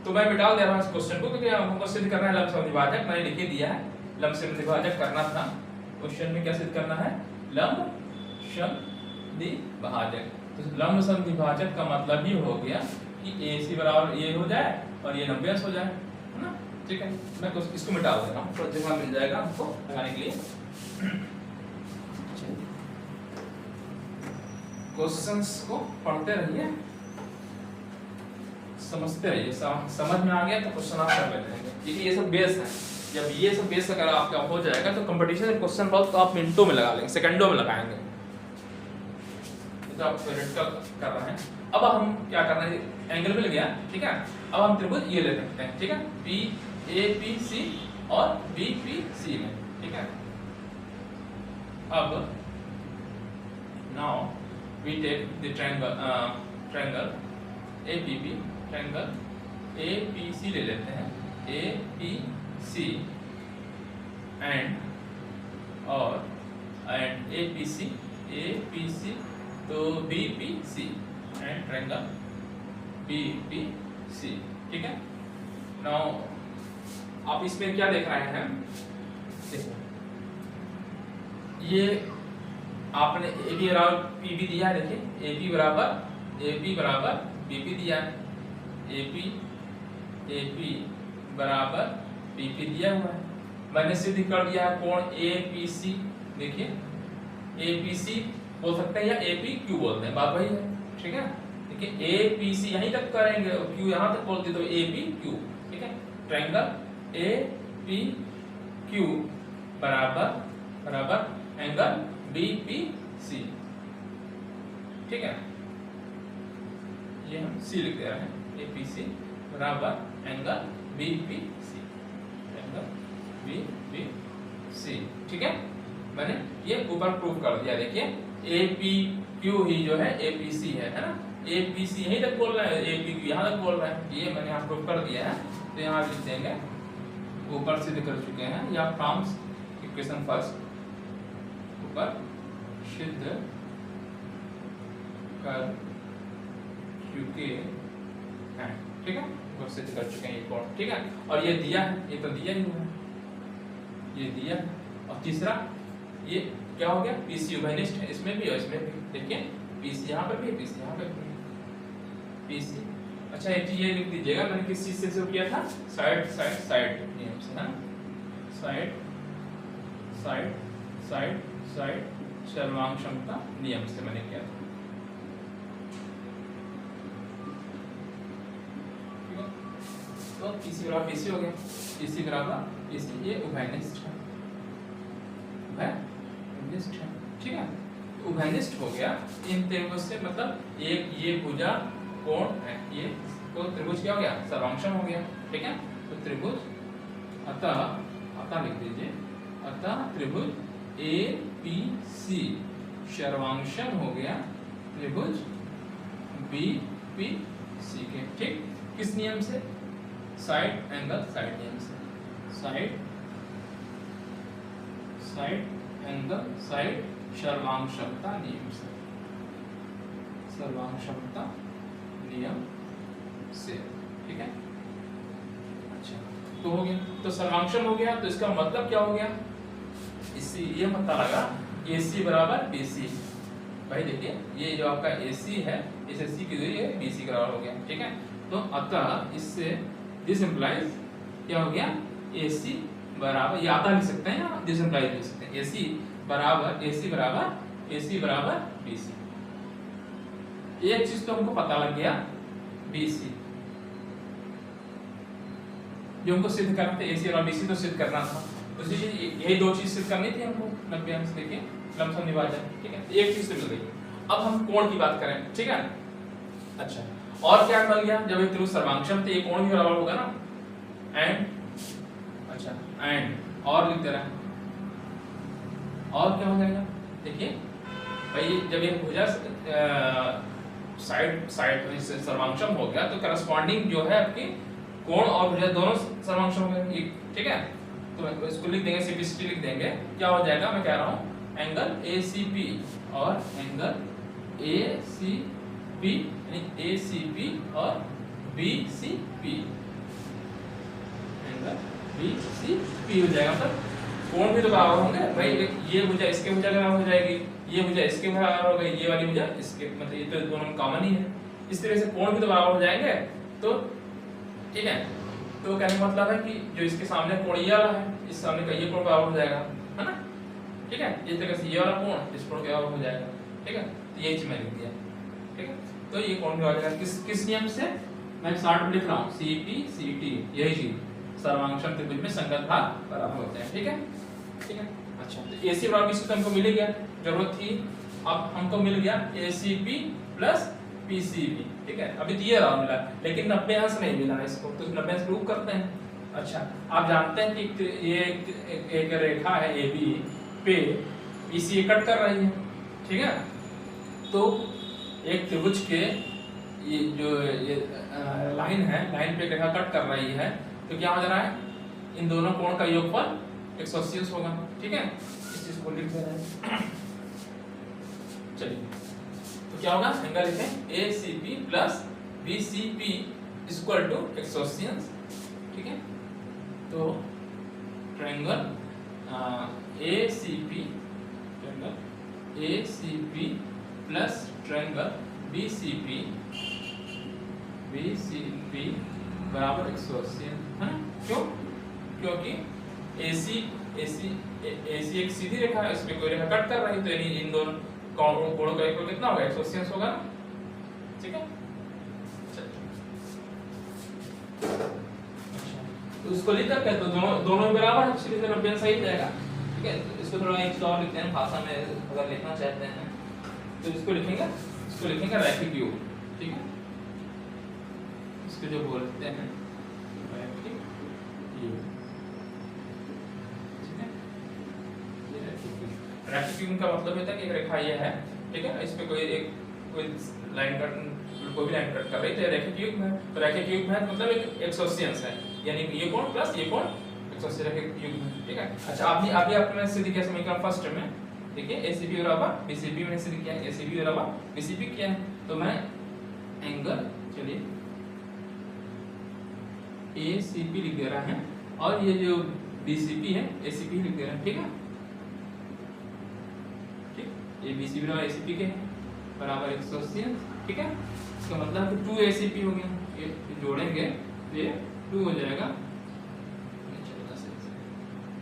तो मैं मिटा दे रहा हूं इस क्वेश्चन को, क्योंकि हमको सिद्ध करना है लंबसम द्विभाजक, मैंने लिख दिया है, लंबसम द्विभाजक करना था क्वेश्चन में, क्या सिद्ध करना है, लंबसम द्विभाजक। तो लंबसम द्विभाजक का मतलब ही हो गया कि AC बराबर ये हो जाए और ये 90 हो जाए, है ना, ठीक है। मैं इसको मिटा दे रहा हूं, तो जगह मिल जाएगा हमको लगाने के लिए। क्वेश्चंस को पढ़ते रहिए, समझते रहिए, समझ में आ गया तो क्वेश्चन आप कर लेते हैं, क्योंकि ये सब बेस है। जब ये सब बेस अगर आपका हो जाएगा तो कंपटीशन में क्वेश्चन बहुत तो आप मिनटों में लगा लेंगे, सेकंडों में लगाएंगे। तो आप फेवरेट का कर रहे हैं। अब हम क्या करना है, एंगल मिल गया, ठीक है। अब हम त्रिभुज ये ले सकते हैं, ठीक है, पी ए पी सी और बी पी सी में, ठीक है। अब now we take the triangle APP, triangle APC ले लेते हैं, APC और APC तो BPC एंड ट्रायंगल BPC, ठीक है। नाउ आप इसमें क्या देख रहे हैं, देखो ये आपने AB बराबर PB दिया है, देखिए AB बराबर BP दिया है, AP बराबर BP दिया हुआ है, मैंने सिद्ध कर दिया है कोण APC, देखिए APC बोल सकते हैं या APQ बोलते हैं, बात वही है, ठीक है। देखिए APC यहीं तक करेंगे और Q यहाँ तक बोलते तो APQ, ठीक है। ट्रायंगल APQ बराबर एंगल BPC, ठीक है, ये हम C लिख दे रहे हैं, APC बराबर एंगल BPC, एंगल BPC, ठीक है। मैंने ये ऊपर प्रूव कर दिया, देखिए ए पी क्यू ही जो है ए पी सी है ना, ए पी सी यहीं तक बोल रहा है, ए पी क्यू यहाँ तक बोल रहा है, ये मैंने यहाँ प्रूफ कर दिया है। तो यहाँ लिख देंगे, ऊपर सिद्ध कर चुके हैं, या फ्रॉम्स इक्वेशन फर्स्ट, ऊपर सिद्ध कर चुके हैं, ठीक है, ऊपर सिद्ध कर चुके हैं ये कोण, ठीक है। और ये दिया है, ये तो दिया ही हुआ है, ये दिया। और तीसरा ये क्या हो गया, पीसी उभयनिष्ठ है, इसमें भी और इसमें भी, देखिए पीसी यहाँ पे भी, पीसी यहाँ पे भी, पीसी। अच्छा एक चीज ये लिख दीजिएगा, मैंने किस चीज से शुरू किया था, साइड साइड साइड नियम से, है ना, साइड साइड साइड साइड सर्वांग क्षमता नियम से मैंने किया था। तो पीसी बराबर पीसी हो गया, पीसी बराबर पीसी, ये उभयनिष्ठ है, उभयनिष्ठ है, ठीक है। उभयनिष्ठ हो गया इन त्रिभुज से, मतलब एक ये भुजा कोण है, ये तो त्रिभुज क्या हो गया, सर्वांक्षम हो गया, ठीक है। तो त्रिभुज अतः, अतः लिख दीजिए, अतः त्रिभुज ए पी सी सर्वांक्षम हो गया त्रिभुज बी पी सी के, ठीक। किस नियम से, साइड एंगल साइड नियम से, साइड साइड एंगल साइड सर्वांक्षमता नियम से, सर्वांक्षमता नियम से, ठीक है। अच्छा तो हो गया, तो सर्वांक्षम हो गया, तो इसका मतलब क्या हो गया, इससे ये पता लगा AC बराबर BC। भाई देखिए ये जो आपका AC है, इसे C की दूरी है, BC के बराबर हो गया, ठीक है। तो अतः इससे दिस इंप्लाइज क्या हो गया, AC बराबर, ये आता लिख सकते हैं या दिस इंप्लाइज लिख सकते हैं, AC बराबर BC। एक चीज तो हमको पता लग गया, BC जो हमको सिद्ध करना था, AC और BC तो सिद्ध करना था, तो यही दो चीज सिद्ध करनी थी हमको, 90 अंश देखिए लमसम विभाजन, ठीक है। एक चीज तो मिल गई। अब हम कोण की बात करें, ठीक है। अच्छा और क्या मिल गया, जब एक त्रिभुज सर्वांक्षम तो ये कोण भी बराबर होगा ना, एंड, अच्छा एंड और लिखते रहे, और क्या हो जाएगा, देखिए भाई जब ये भुजा साइड साइड सर्वांक्षम हो गया, तो करस्पॉन्डिंग जो है आपकी कोण और भुजा दोनों सर्वांक्षम हो गए, ठीक है। तो इसको लिख देंगे, सिंपलिसिटी लिख देंगे, क्या हो जाएगा, मैं कह रहा हूँ एंगल ACP और एंगल ACP, यानी ACP और BCP, एंगल BCP हो जाएगा, मतलब कोण भी तो बराबर होंगे भाई, ये भुजा इसके भुजा के बराबर हो जाएगी, ये भुजा इसके बराबर हो गई, ये वाली भुजा इसके, मतलब ये तो दोनों कॉमन ही है, इस तरह से कोण भी तो बराबर हो जाएंगे, तो ठीक है। तो कहने का मतलब है कि जो इसके सामने कोण ये वाला है, इस सामने का ये कोण बराबर हो जाएगा, है ना, ठीक है। इस तरह से ये वाला कोण इस कोण के बराबर हो जाएगा, ठीक है। तो ये चीज मैं लिख दिया, ठीक है। तो ये कोण भी हो जाएगा किस नियम से, मैं शॉर्ट में लिख रहा हूँ, CP CT, यही चीज सर्वांक्षम त्रिभुज में संगत भाग बराबर होते हैं, ठीक है, ठीक है। अच्छा तो AC बराबर BC तो हमको मिल गया, जरूरत थी, अब हमको मिल गया ACP प्लस PCB, ठीक है। अभी तो ये रहा मिला, लेकिन 90 अंश नहीं मिला इसको, तो 90 अंश प्रूव करते हैं। अच्छा आप जानते हैं कि ये एक रेखा है AB पे BC कट कर रही है, ठीक है। तो एक त्रिभुज के ये जो ये लाइन है, लाइन पे रेखा कट कर रही है, तो क्या हो जा रहा है, इन दोनों कोण का योगफल 180 होगा, ठीक है। इस चीज को लिख दे रहे हैं, चलिए तो क्या होगा, एंगल लिखें ACP plus BCP equal to 180, ठीक है। तो triangle ACP plus triangle BCP बराबर 180 है, क्यों, क्योंकि AC एक सीधी रेखा है, इसमें कोई रेखा कट कर रही, तो यानी इन दोनों कोणों का योगफल कितना होगा, 180 होगा, ठीक है। तो इसको लिख करके तो दोनों बराबर है, इसलिए 90 सही जाएगा, ठीक है। तो इसको थोड़ा एक और लिखते हैं भाषा में, अगर लिखना चाहते हैं तो इसको लिखेंगे रैखिक योग, ठीक है। इसको जो बोलते हैं रैखिक योग, ठीक है। ये रेखाक्यूब का मतलब होता है कि एक रेखा ये है, ठीक है, इस पे कोई लाइन कट, कोई भी लाइन कट कर रही है, रेखाक्यूब में, तो रेखाक्यूब में मतलब एक 180 अंश है, यानी ये कोण प्लस ये कोण 180 रेखाक्यूब में, ठीक है। अच्छा अभी आपने सिद्ध किया समीकरण फर्स्ट में, देखिए एसीबी बराबर बीसीबी मैंने सिद्ध किया, एसीबी बराबर बीसीबी किया है, तो मैं एंगल, चलिए एसीबी लिख दे रहा है और ये जो बीसीबी है एसीबी लिख दे रहा है, ठीक है, ठीक, ये बीसीबी बराबर एसीबी के बराबर 180, ठीक है। इसका मतलब कि 2 एसीपी हो गया, ये जोड़ेंगे तो ये 2 हो जाएगा,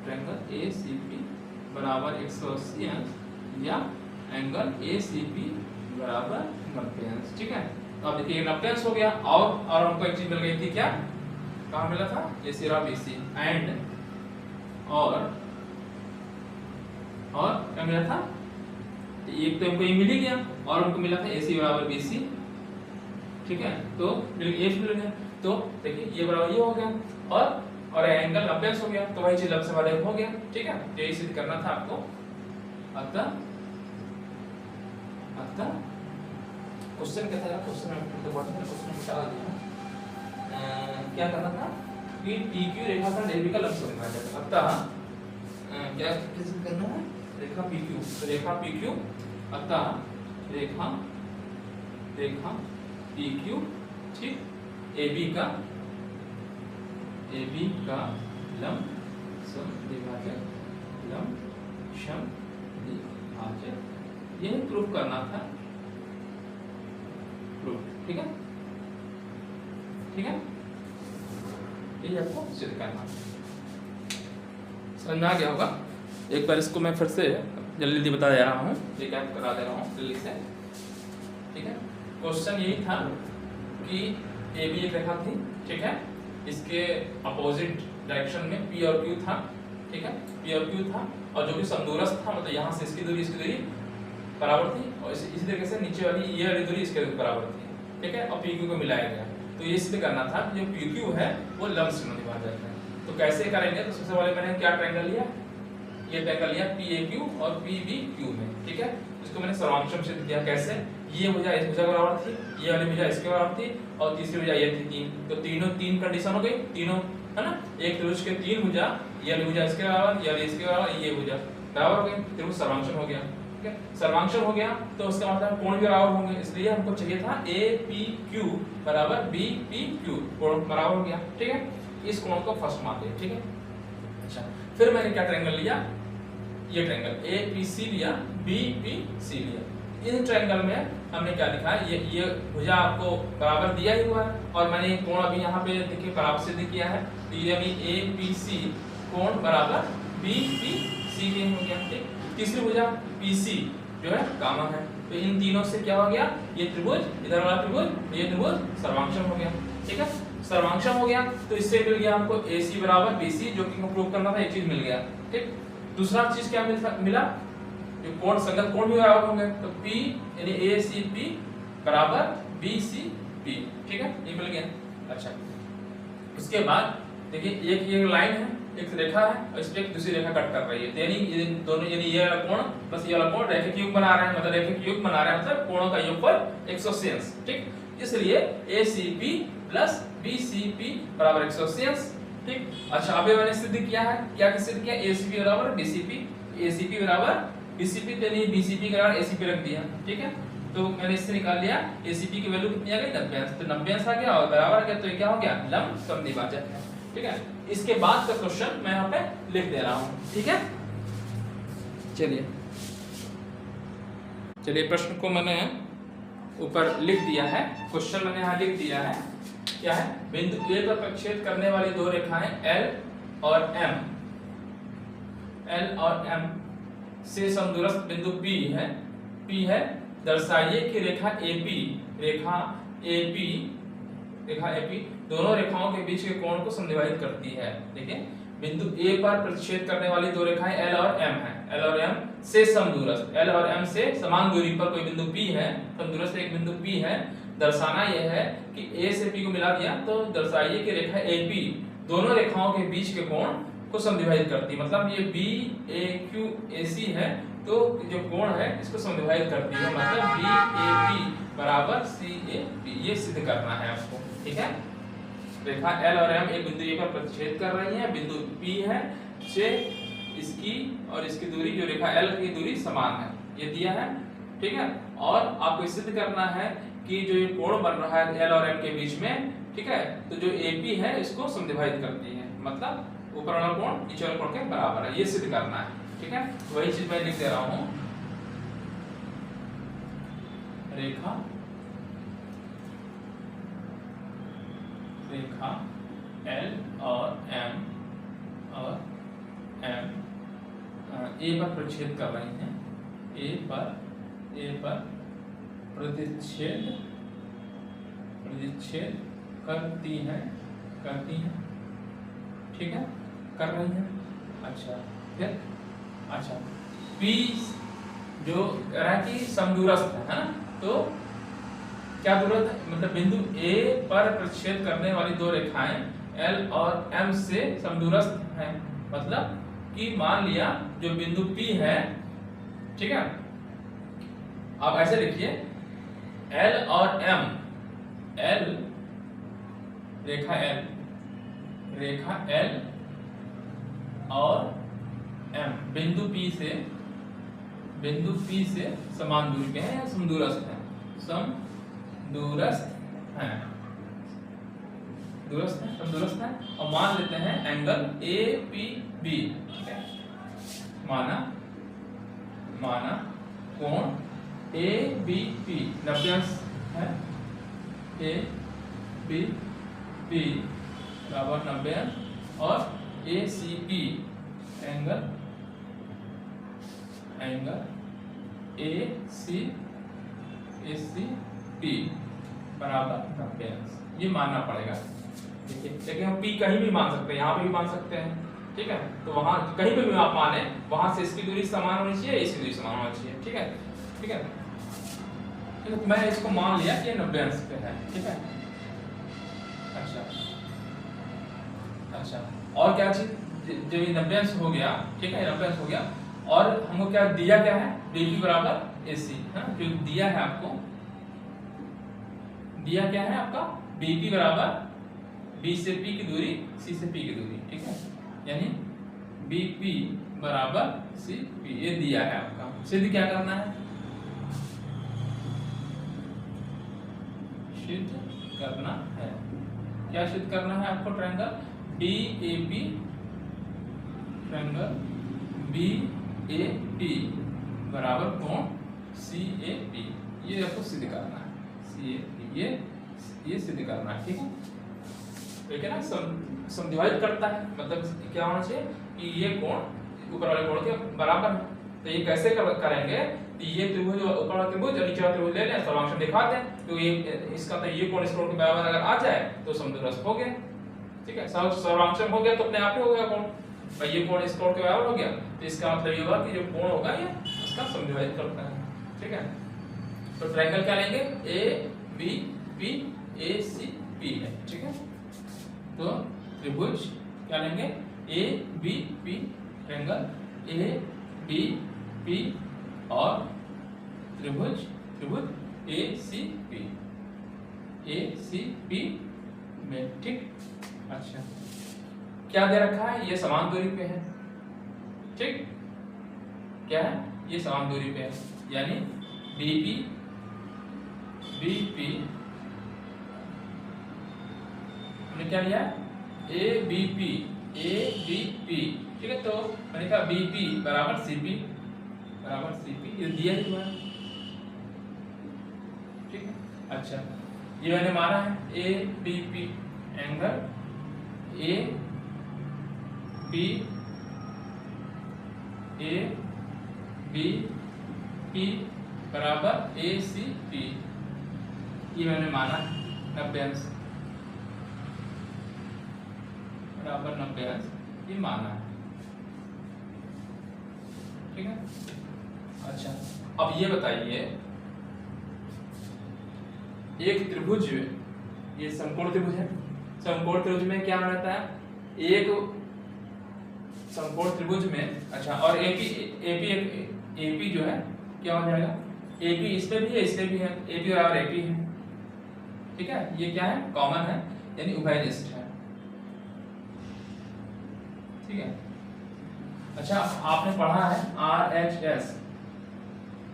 ट्रायंगल एसीपी बराबर 180 अंश या एंगल एसीपी बराबर 90 अंश, ठीक है। तो अब देखिए 90 अंश हो गया और हमको एक चीज मिल गई थी, क्या कहाँ मिला था, एसी और बीसी एंड और क्या मिला था, एक तो हमको ये मिल ही गया और हमको मिला था एसी बराबर बीसी, ठीक है, तो ये मिल गया, तो देखिए ये बराबर ये हो गया और एंगल 90 अंश हो गया, तो वही चीज लंब से वाले हो गया, ठीक है, यही सिद्ध करना था आपको। अतः क्वेश्चन क्या था, क्वेश्चन तो बहुत क्वेश्चन बता दिया, क्या करना था कि PQ रेखाखंड AB का लंब से बनवाया जाता है। अतः क्या सिद्ध करना है, रेखा PQ, तो रेखा PQ, अतः रेखा PQ, ठीक, AB का लंब समद्विभाजक, यह प्रूफ करना था, प्रूफ, ठीक है, ठीक है, ये आपको सिद्ध करना, समझ में आ गया होगा। एक बार इसको मैं फिर से जल्दी बता दे रहा हूँ, रिकैप करा दे रहा हूँ जल्दी से, ठीक है। क्वेश्चन यही था कि AB एक रेखा थी, ठीक है, इसके अपोजिट डायरेक्शन में P और Q था, ठीक है, P और Q था और जो भी समदूरस्थ था, मतलब यहाँ से इसकी दूरी बराबर थी और इसी तरीके से नीचे वाली ये वाली दूरी इसके बराबर थी, ठीक है, और PQ को मिलाया गया, तो ये सिद्ध करना था जो PQ है वो लंब समद्विभाजक है। तो कैसे करेंगे, तो सबसे पहले मैंने क्या ट्रायंगल लिया, ये ट्रायंगल लिया PAQ और PBQ में, ठीक है, इसको मैंने सर्वांशम सिद्ध किया, कैसे, ये भुजा इस भुजा के बराबर थी, ये वाली भुजा इसके बराबर थी और तीसरी भुजा ये थी 3, तो तीन कंडीशन हो गई, तीनों है ना, एक त्रिभुज के 3 भुजा, ये वाली भुजा इसके बराबर, ये वाली इसके बराबर, ये भुजा बराबर हो गई, त्रिभुज सर्वांशम हो गया, ठीक है, सर्वांशम हो गया तो उसका मतलब कोण भी बराबर होंगे, इसलिए हमको चाहिए था APQ बराबर BPQ, कोण बराबर हो गया, ठीक है, इस कोण को फर्स्ट मान लिया, ठीक है। अच्छा फिर मैंने क्या ट्रायंगल लिया, ये ट्रायंगल APC लिया, BPC लिया, इन ट्रायंगल में हमने क्या लिखा, ये भुजा आपको बराबर दिया ही हुआ है और मैंने कोण अभी यहाँ पे देखिए बराबर सिद्ध किया है, तो ये अभी APC कोण बराबर BPC के हो गया, ठीक। तीसरी भुजा PC जो है गामा है, तो इन तीनों से क्या हो गया, ये त्रिभुज, इधर वाला त्रिभुज, ये त्रिभुज सर्वांशम हो गया, ठीक है, सर्वांशम हो गया, तो इससे मिल गया हमको AC बराबर BC, जो कि हमको प्रूव करना था, एक चीज मिल गया, ठीक। दूसरा चीज क्या मिला, जो कोण संगत कोण भी बराबर होंगे, तो P यानी ACP बराबर BCP, ठीक है, ये मिल गया। अच्छा उसके बाद देखिए एक ये लाइन है, एक रेखा है और इस पे एक दूसरी रेखा कट कर रही है, यानी ये दोनों, यानी ये वाला कोण प्लस ये वाला कोण रेखाक्यूब बना रहे हैं, मतलब रेखाक्यूब बना रहे हैं, मतलब कोणों का योगफल 180 अंश, ठीक, इसलिए ACP प्लस BCP बराबर 180 अंश, ठीक। अच्छा अभी मैंने सिद्ध किया है, क्या सिद्ध किया, ACP बराबर BCP, ACP बराबर BCP, यानी BCP का बराबर ACP रख दिया, ठीक है, तो मैंने इससे निकाल लिया ACP की वैल्यू कितनी आ गई, 90 अंश, तो 90 अंश आ गया और बराबर आ गया, तो ये क्या हो गया, लंब समद्विभाजक है, ठीक है। इसके बाद का क्वेश्चन मैं यहाँ पे लिख दे रहा हूँ, ठीक है, चलिए प्रश्न को मैंने ऊपर लिख दिया है, क्वेश्चन मैंने यहाँ लिख दिया है, क्या है, बिंदु A पर प्रक्षेप करने वाली दो रेखाएं L और M से समदूरस्थ बिंदु P है, दर्शाइए कि रेखा AP दोनों रेखाओं के बीच के कोण को समद्विभाजित करती है। देखिए बिंदु A पर प्रतिच्छेद करने वाली दो रेखाएं L और M हैं, L और M से समदूरस्थ, L और M से समान दूरी पर कोई बिंदु P है, समदूरस्थ एक बिंदु P है, दर्शाना यह है कि A से P को मिला दिया, तो दर्शाइए कि रेखा AP दोनों रेखाओं के बीच के कोण को समद्विभाजित करती है, मतलब ये BAQAC है तो जो कोण है इसको समविभाजित करती है, मतलब BAP बराबर CAP, ये सिद्ध करना है आपको। ठीक है, रेखा L और M एक बिंदु A पर प्रतिच्छेद कर रही है, बिंदु P है, से इसकी और इसकी दूरी, जो रेखा L की दूरी समान है, ये दिया है। ठीक है, और आपको सिद्ध करना है कि जो ये कोण बन रहा है L और M के बीच में, ठीक है, तो जो AP है इसको समविभाजित करती है, मतलब ऊपर वाला कोण नीचे वाले कोण के बराबर है, ये सिद्ध करना है। ठीक है, वही चीज मैं लिख दे रहा हूं, रेखा L और M A पर प्रतिच्छेद कर रही हैं, A पर प्रतिच्छेद करती हैं, ठीक है, कर रही हैं। अच्छा, फिर अच्छा P जो रहा कि समदूरस्थ है ना, तो क्या दूरत्व है, मतलब बिंदु A पर प्रतिच्छेद करने वाली दो रेखाएं L और M से समदूरस्थ हैं, मतलब कि मान लिया जो बिंदु P है, ठीक है, आप ऐसे लिखिए L और M, L रेखा L और M बिंदु P से समान दूरी पे है या समदूरस्थ है, समदूरस्थ है, और मान लेते हैं एंगल APB, ठीक है, माना कोण ABP 90 अंश है, ABP बराबर 90 अंश, और ACP एंगल ACP बराबर 90 अंश, ये मानना पड़ेगा। देखिए, लेकिन हम P कहीं भी मान सकते हैं, यहाँ पे भी मान सकते हैं, ठीक है, तो वहां कहीं पे भी आप माने, वहां से इसकी दूरी समान होनी चाहिए, इसकी दूरी समान होनी चाहिए। ठीक है, ठीक है, तो मैं इसको मान लिया कि 90 अंश पे है। ठीक है, अच्छा, और क्या चीज, जब ये 90 अंश हो गया, ठीक है, 90 अंश हो गया, और हमको क्या दिया, क्या है, BP बराबर AC है, जो दिया है आपको, दिया क्या है आपका, BP बराबर B से P की दूरी, C से P की दूरी, ठीक है, यानी BP बराबर CP, ये दिया है आपका। सिद्ध क्या करना है, सिद्ध करना है, क्या सिद्ध करना है आपको, ट्रायंगल BAP, ट्रायंगल BAP बराबर कोण CAP, ये आपको सिद्ध करना है, CAP, ये सिद्ध करना है। ठीक है, ठीक है ना, समविभाजित करता है, मतलब क्या होना चाहिए कि ये कोण ऊपर वाले कोण के बराबर है। तो ये कैसे करेंगे, ये त्रिभुज ऊपर वाला त्रिभुज और नीचे वाला त्रिभुज ले लें, सर्वांशम दिखा दें, तो ये इसका तो ये कोण इस कोण के बराबर अगर आ जाए तो समदूरस्थ हो गया। ठीक है, सर्वांशम हो गया तो अपने आप ही हो गया कोण, भाई ये कोण इस कोण के बराबर हो गया, तो इसका मतलब ये होगा कि जो कोण होगा ये उसका समविभाजित करता है। ठीक है, तो ट्रायंगल क्या लेंगे, ABP ACP है। ठीक है, तो त्रिभुज क्या लेंगे, ABP, ट्रायंगल ABP, और त्रिभुज ACP में। ठीक, अच्छा, क्या दे रखा है, ये समान दूरी पे है, ठीक, क्या है, ये समान दूरी पे है, यानी BP हमने क्या लिया, ABP, ठीक है, तो मैंने कहा BP बराबर CP, ये दिया ही हुआ है। ठीक है, अच्छा, ये मैंने माना है ABP एंगल ABP बराबर ACP, ये मैंने माना 90 अंश बराबर 90 अंश, ये माना है। ठीक है, अच्छा, अब ये बताइए, एक त्रिभुज, ये समकोण त्रिभुज है, समकोण त्रिभुज में क्या रहता है, एक समकोण त्रिभुज में, अच्छा, और AP AP जो है क्या हो जाएगा, AP इसमें भी है इसमें भी है, AP बराबर AP है, ठीक है। ये क्या है, कॉमन है यानी उभयनिष्ठ है, ठीक है। अच्छा आपने पढ़ा है RHS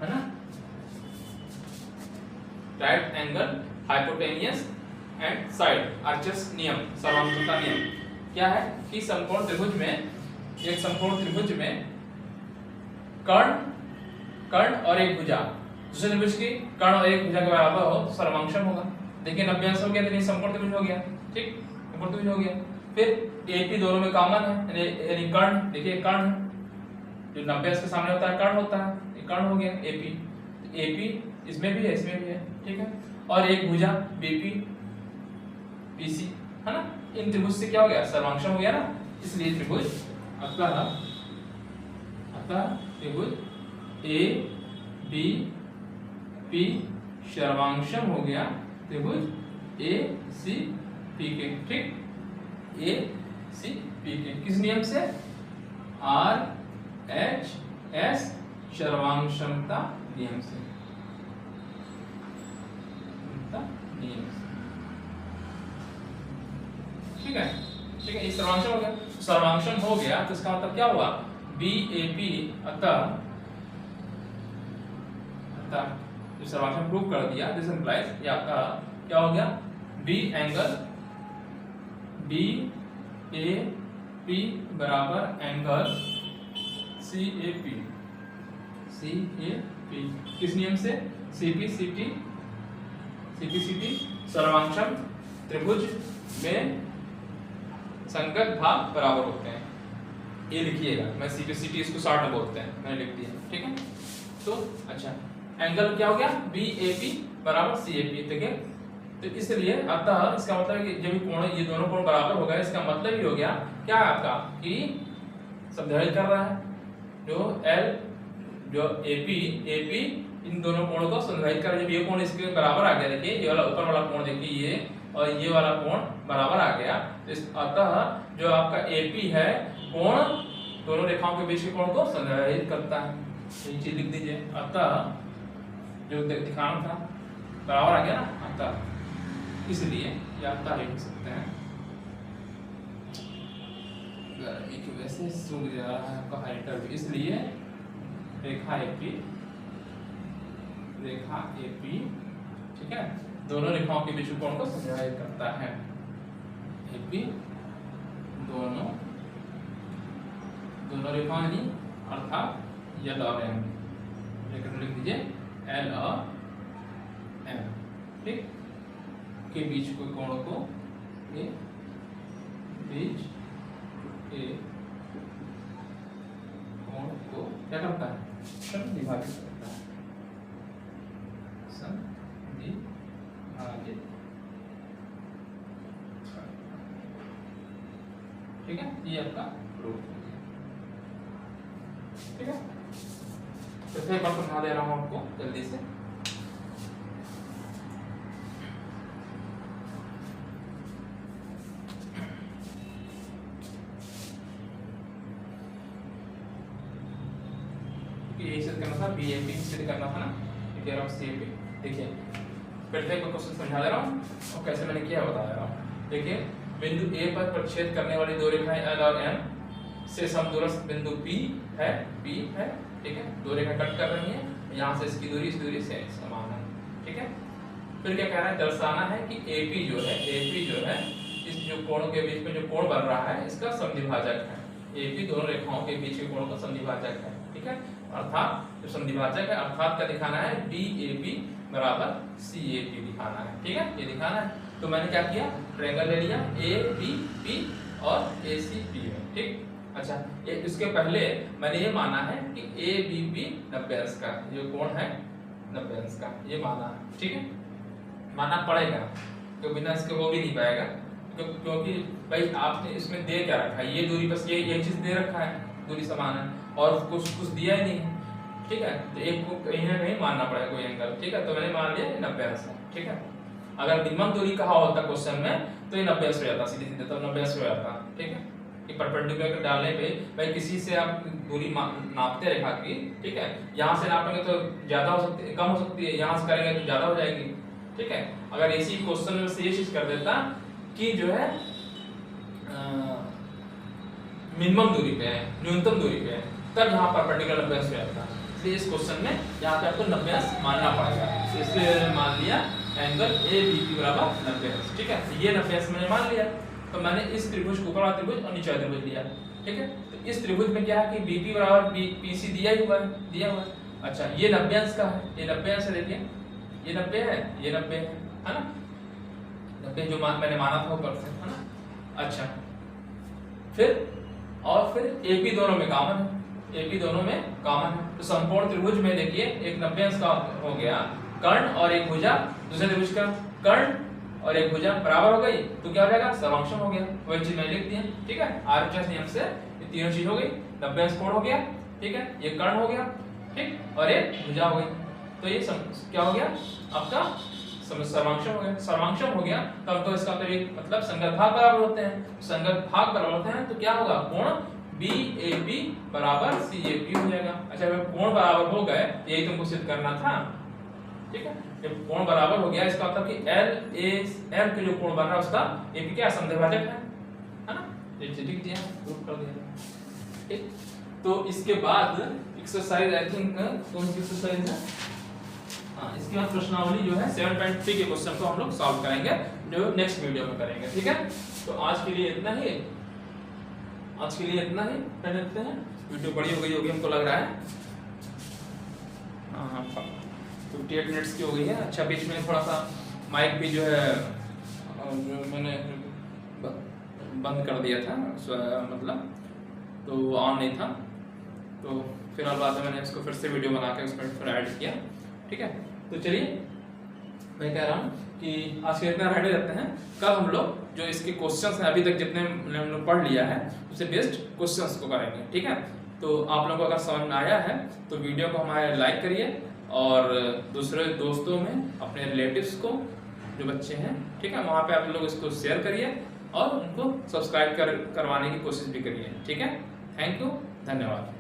है ना, right angle hypotenuse and side arches नियम, सर्वांगता नियम क्या है कि समकोण त्रिभुज में, एक समकोण त्रिभुज में कर्ण और एक भुजा, दूसरे त्रिभुज की कर्ण और एक भुजा के बराबर हो तो सर्वांशम होगा। देखिए 90 अंश हो गया तो समकोण त्रिभुज हो गया, ठीक, समकोण त्रिभुज हो गया। फिर AP दोनों में कॉमन है यानी कर्ण, देखिए कर्ण है जो 90 अंश के सामने होता है कर्ण होता है, ये कर्ण हो गया AP, तो AP इसमें भी है इसमें भी है, ठीक है। और एक भुजा BP PC है ना, इन त्रिभुज से क्या हो गया, सर्वांशम हो गया ना, इसलिए त्रिभुज अतः त्रिभुज ABP सर्वांशम हो गया त्रिभुज ACPK, ठीक, ACPK किस नियम से, RHS सर्वांशमता नियम से, नियम से, ठीक है, ठीक है। ये सर्वांशम हो गया, सर्वांशम हो गया तो इसका मतलब क्या हुआ, BAP अतः जो सर्वांशम प्रूव कर दिया, दिस इंप्लाइज या क्या हो गया, B एंगल BAP बराबर एंगल CAP किस नियम से, CPCT सर्वांशम त्रिभुज में संगत भाग बराबर होते हैं, ये लिखिएगा, मैं CPCT इसको शॉर्ट में बोलते हैं, मैंने लिख दिया, ठीक है। तो अच्छा एंगल क्या हो गया, BAP बराबर CAP, ठीक है। तो इसलिए अतः इसका मतलब है कि जब कोण, ये दोनों कोण बराबर हो गए, इसका मतलब ये हो गया क्या है आपका कि संधारित कर रहा है जो AP इन दोनों कोणों को संधारित कर, जब ये कोण इसके बराबर आ गया, देखिए ये वाला ऊपर वाला कोण देखिए ये और ये वाला कोण बराबर आ गया, तो अतः जो आपका AP है कोण दोनों रेखाओं के बीच के कोण को संधारित करता है, ये चीज लिख दीजिए, अतः जो दिखाना था बराबर आ गया ना, अतः इसलिए या अतः लिख सकते हैं, गर्मी की वजह से सूख जा रहा है आपका हाइटर, इसलिए रेखा AP ठीक है दोनों रेखाओं के बीच कोण को संधारित करता है, AP दोनों रेखाएं अर्थात L और M, लिख दीजिए L और M, ठीक, के बीच के कोण को के बीच के कोण को क्या करता है, समद्विभाजित करता है, समद्विभाजित, ठीक है, ये आपका प्रूफ है, ठीक है। तो फिर बार समझा दे रहा हूं आपको जल्दी से, यही सेट करना था, BAP सेट करना था ना, फिर आप CAP देखिए, फिर से एक क्वेश्चन समझा दे रहा हूँ और कैसे मैंने किया बता दे रहा हूँ। देखिए बिंदु A पर प्रक्षेद करने वाली दो रेखाएं L और M से समदूरस्थ बिंदु P है, ठीक है, दो रेखा कट कर रही हैं, यहाँ से इसकी दूरी इस दूरी से समान है, ठीक है। फिर क्या कह रहा है, दर्शाना है कि AP जो है इस जो कोणों के बीच में जो कोण बन रहा है इसका समद्विभाजक है, AP दोनों रेखाओं के बीच के कोण का समद्विभाजक है, ठीक है। अर्थात जो समद्विभाजक है अर्थात क्या दिखाना है, DAP बराबर CAP दिखाना है, ठीक है, ये दिखाना है। तो मैंने क्या किया, ट्रायंगल ले लिया ABP और ACP है, ठीक। अच्छा ये इसके पहले मैंने ये माना है कि ABP 90 अंश का जो कोण है 90 अंश का, ये माना है, ठीक है, मानना पड़ेगा तो बिना इसके हो भी नहीं पाएगा, क्योंकि भाई आपने इसमें दे क्या रखा है, ये दूरी बस ये चीज दे रखा है, दूरी समान है और कुछ दिया ही नहीं है, ठीक है। तो एक को कहीं ना कहीं मानना पड़ेगा कोई एंगल, ठीक है, तो मैंने मान लिया 90 अंश है, ठीक है। अगर मिनिमम दूरी कहा होता क्वेश्चन में तो ये 90 अंश हो जाता सीधे सीधे, तो 90 अंश हो जाता, ठीक है। कि परपेंडिकुलर डालने पे भाई किसी से आप दूरी नापते रेखा की, ठीक है, यहाँ से नापेंगे तो ज्यादा हो सकती है, कम हो सकती है, यहाँ से करेंगे तो ज्यादा हो जाएगी, ठीक है। अगर इसी क्वेश्चन में से ये चीज कर देता कि जो है मिनिमम दूरी पे है, न्यूनतम दूरी पे है, तब यहाँ परपेंडिकुलर 90 अंश आएगा। इसलिए इस क्वेश्चन में यहाँ पे आपको 90 अंश मानना पड़ेगा। इसलिए मान लिया एंगल ABP बराबर 90 अंश, ठीक है। तो ये 90 अंश मैंने मान लिया, तो मैंने इस त्रिभुज को ऊपर वाला त्रिभुज और नीचे वाला त्रिभुज लिया, ठीक है। तो इस त्रिभुज में क्या है कि BP बराबर PC दिया हुआ है। अच्छा, ये 90 अंश का है, ये 90 अंश है, देखिए ये 90 है, ये 90 है ना, 90 जो मैंने माना था ऊपर से, है ना। अच्छा, फिर AP दोनों में कॉमन है, AP दोनों में कॉमन है। तो संपूर्ण त्रिभुज में देखिए एक 90 अंश का हो गया, कर्ण और एक भुजा, दूसरे त्रिभुज का कर्ण और एक भुजा बराबर हो गई, तो क्या हो जाएगा, सर्वांशम हो गया। वही चीज मैं लिख दिया, ठीक है। RHS नियम से ये तीनों चीज हो गई, 90 अंश कोण हो गया, ठीक है, ये कर्ण हो गया, ठीक, और एक भुजा हो गई। तो ये क्या हो गया आपका सर्वांशम हो गया। सर्वांशम हो गया तो हमको इसका मतलब संगत भाग बराबर होते हैं। संगत भाग बराबर होते हैं तो क्या होगा, कोण BAP बराबर CAP हो जाएगा। अच्छा, जब कोण बराबर हो गए, यही तुमको सिद्ध करना था, ठीक है। जब कोण बराबर हो गया, इसका मतलब कि LAM के जो कोण बन रहा है उसका AP क्या समद्विभाजक है ना, ये लिख दिया, प्रूफ कर दिया, ठीक। तो इसके बाद एक्सरसाइज, आई थिंक कौन सी एक्सरसाइज है, हाँ, इसके बाद प्रश्नावली जो है 7.3 के क्वेश्चन को हम लोग सॉल्व करेंगे, जो नेक्स्ट वीडियो में करेंगे, ठीक है। तो आज के लिए इतना ही कर लेते हैं। वीडियो बड़ी हो गई होगी हमको लग रहा है, हाँ 58 मिनट्स की हो गई है। अच्छा, बीच में थोड़ा सा माइक भी जो है जो मैंने बंद कर दिया था, मतलब तो ऑन नहीं था, तो फिर बाद में मैंने इसको फिर से वीडियो बना के उसमें फिर ऐड किया, ठीक है। तो चलिए, मैं कह रहा हूँ कि आज के इतना रेडी रहते हैं। कल हम लोग जो इसके क्वेश्चंस हैं अभी तक जितने हम लोग पढ़ लिया है, उससे बेस्ड क्वेश्चंस को करेंगे, ठीक है। तो आप लोगों को अगर समझ में आया है तो वीडियो को हमारे लाइक करिए और दूसरे दोस्तों में, अपने रिलेटिव्स को जो बच्चे हैं, ठीक है, वहाँ पे आप लोग इसको शेयर करिए और उनको सब्सक्राइब करवाने की कोशिश भी करिए, ठीक है। थैंक यू, धन्यवाद।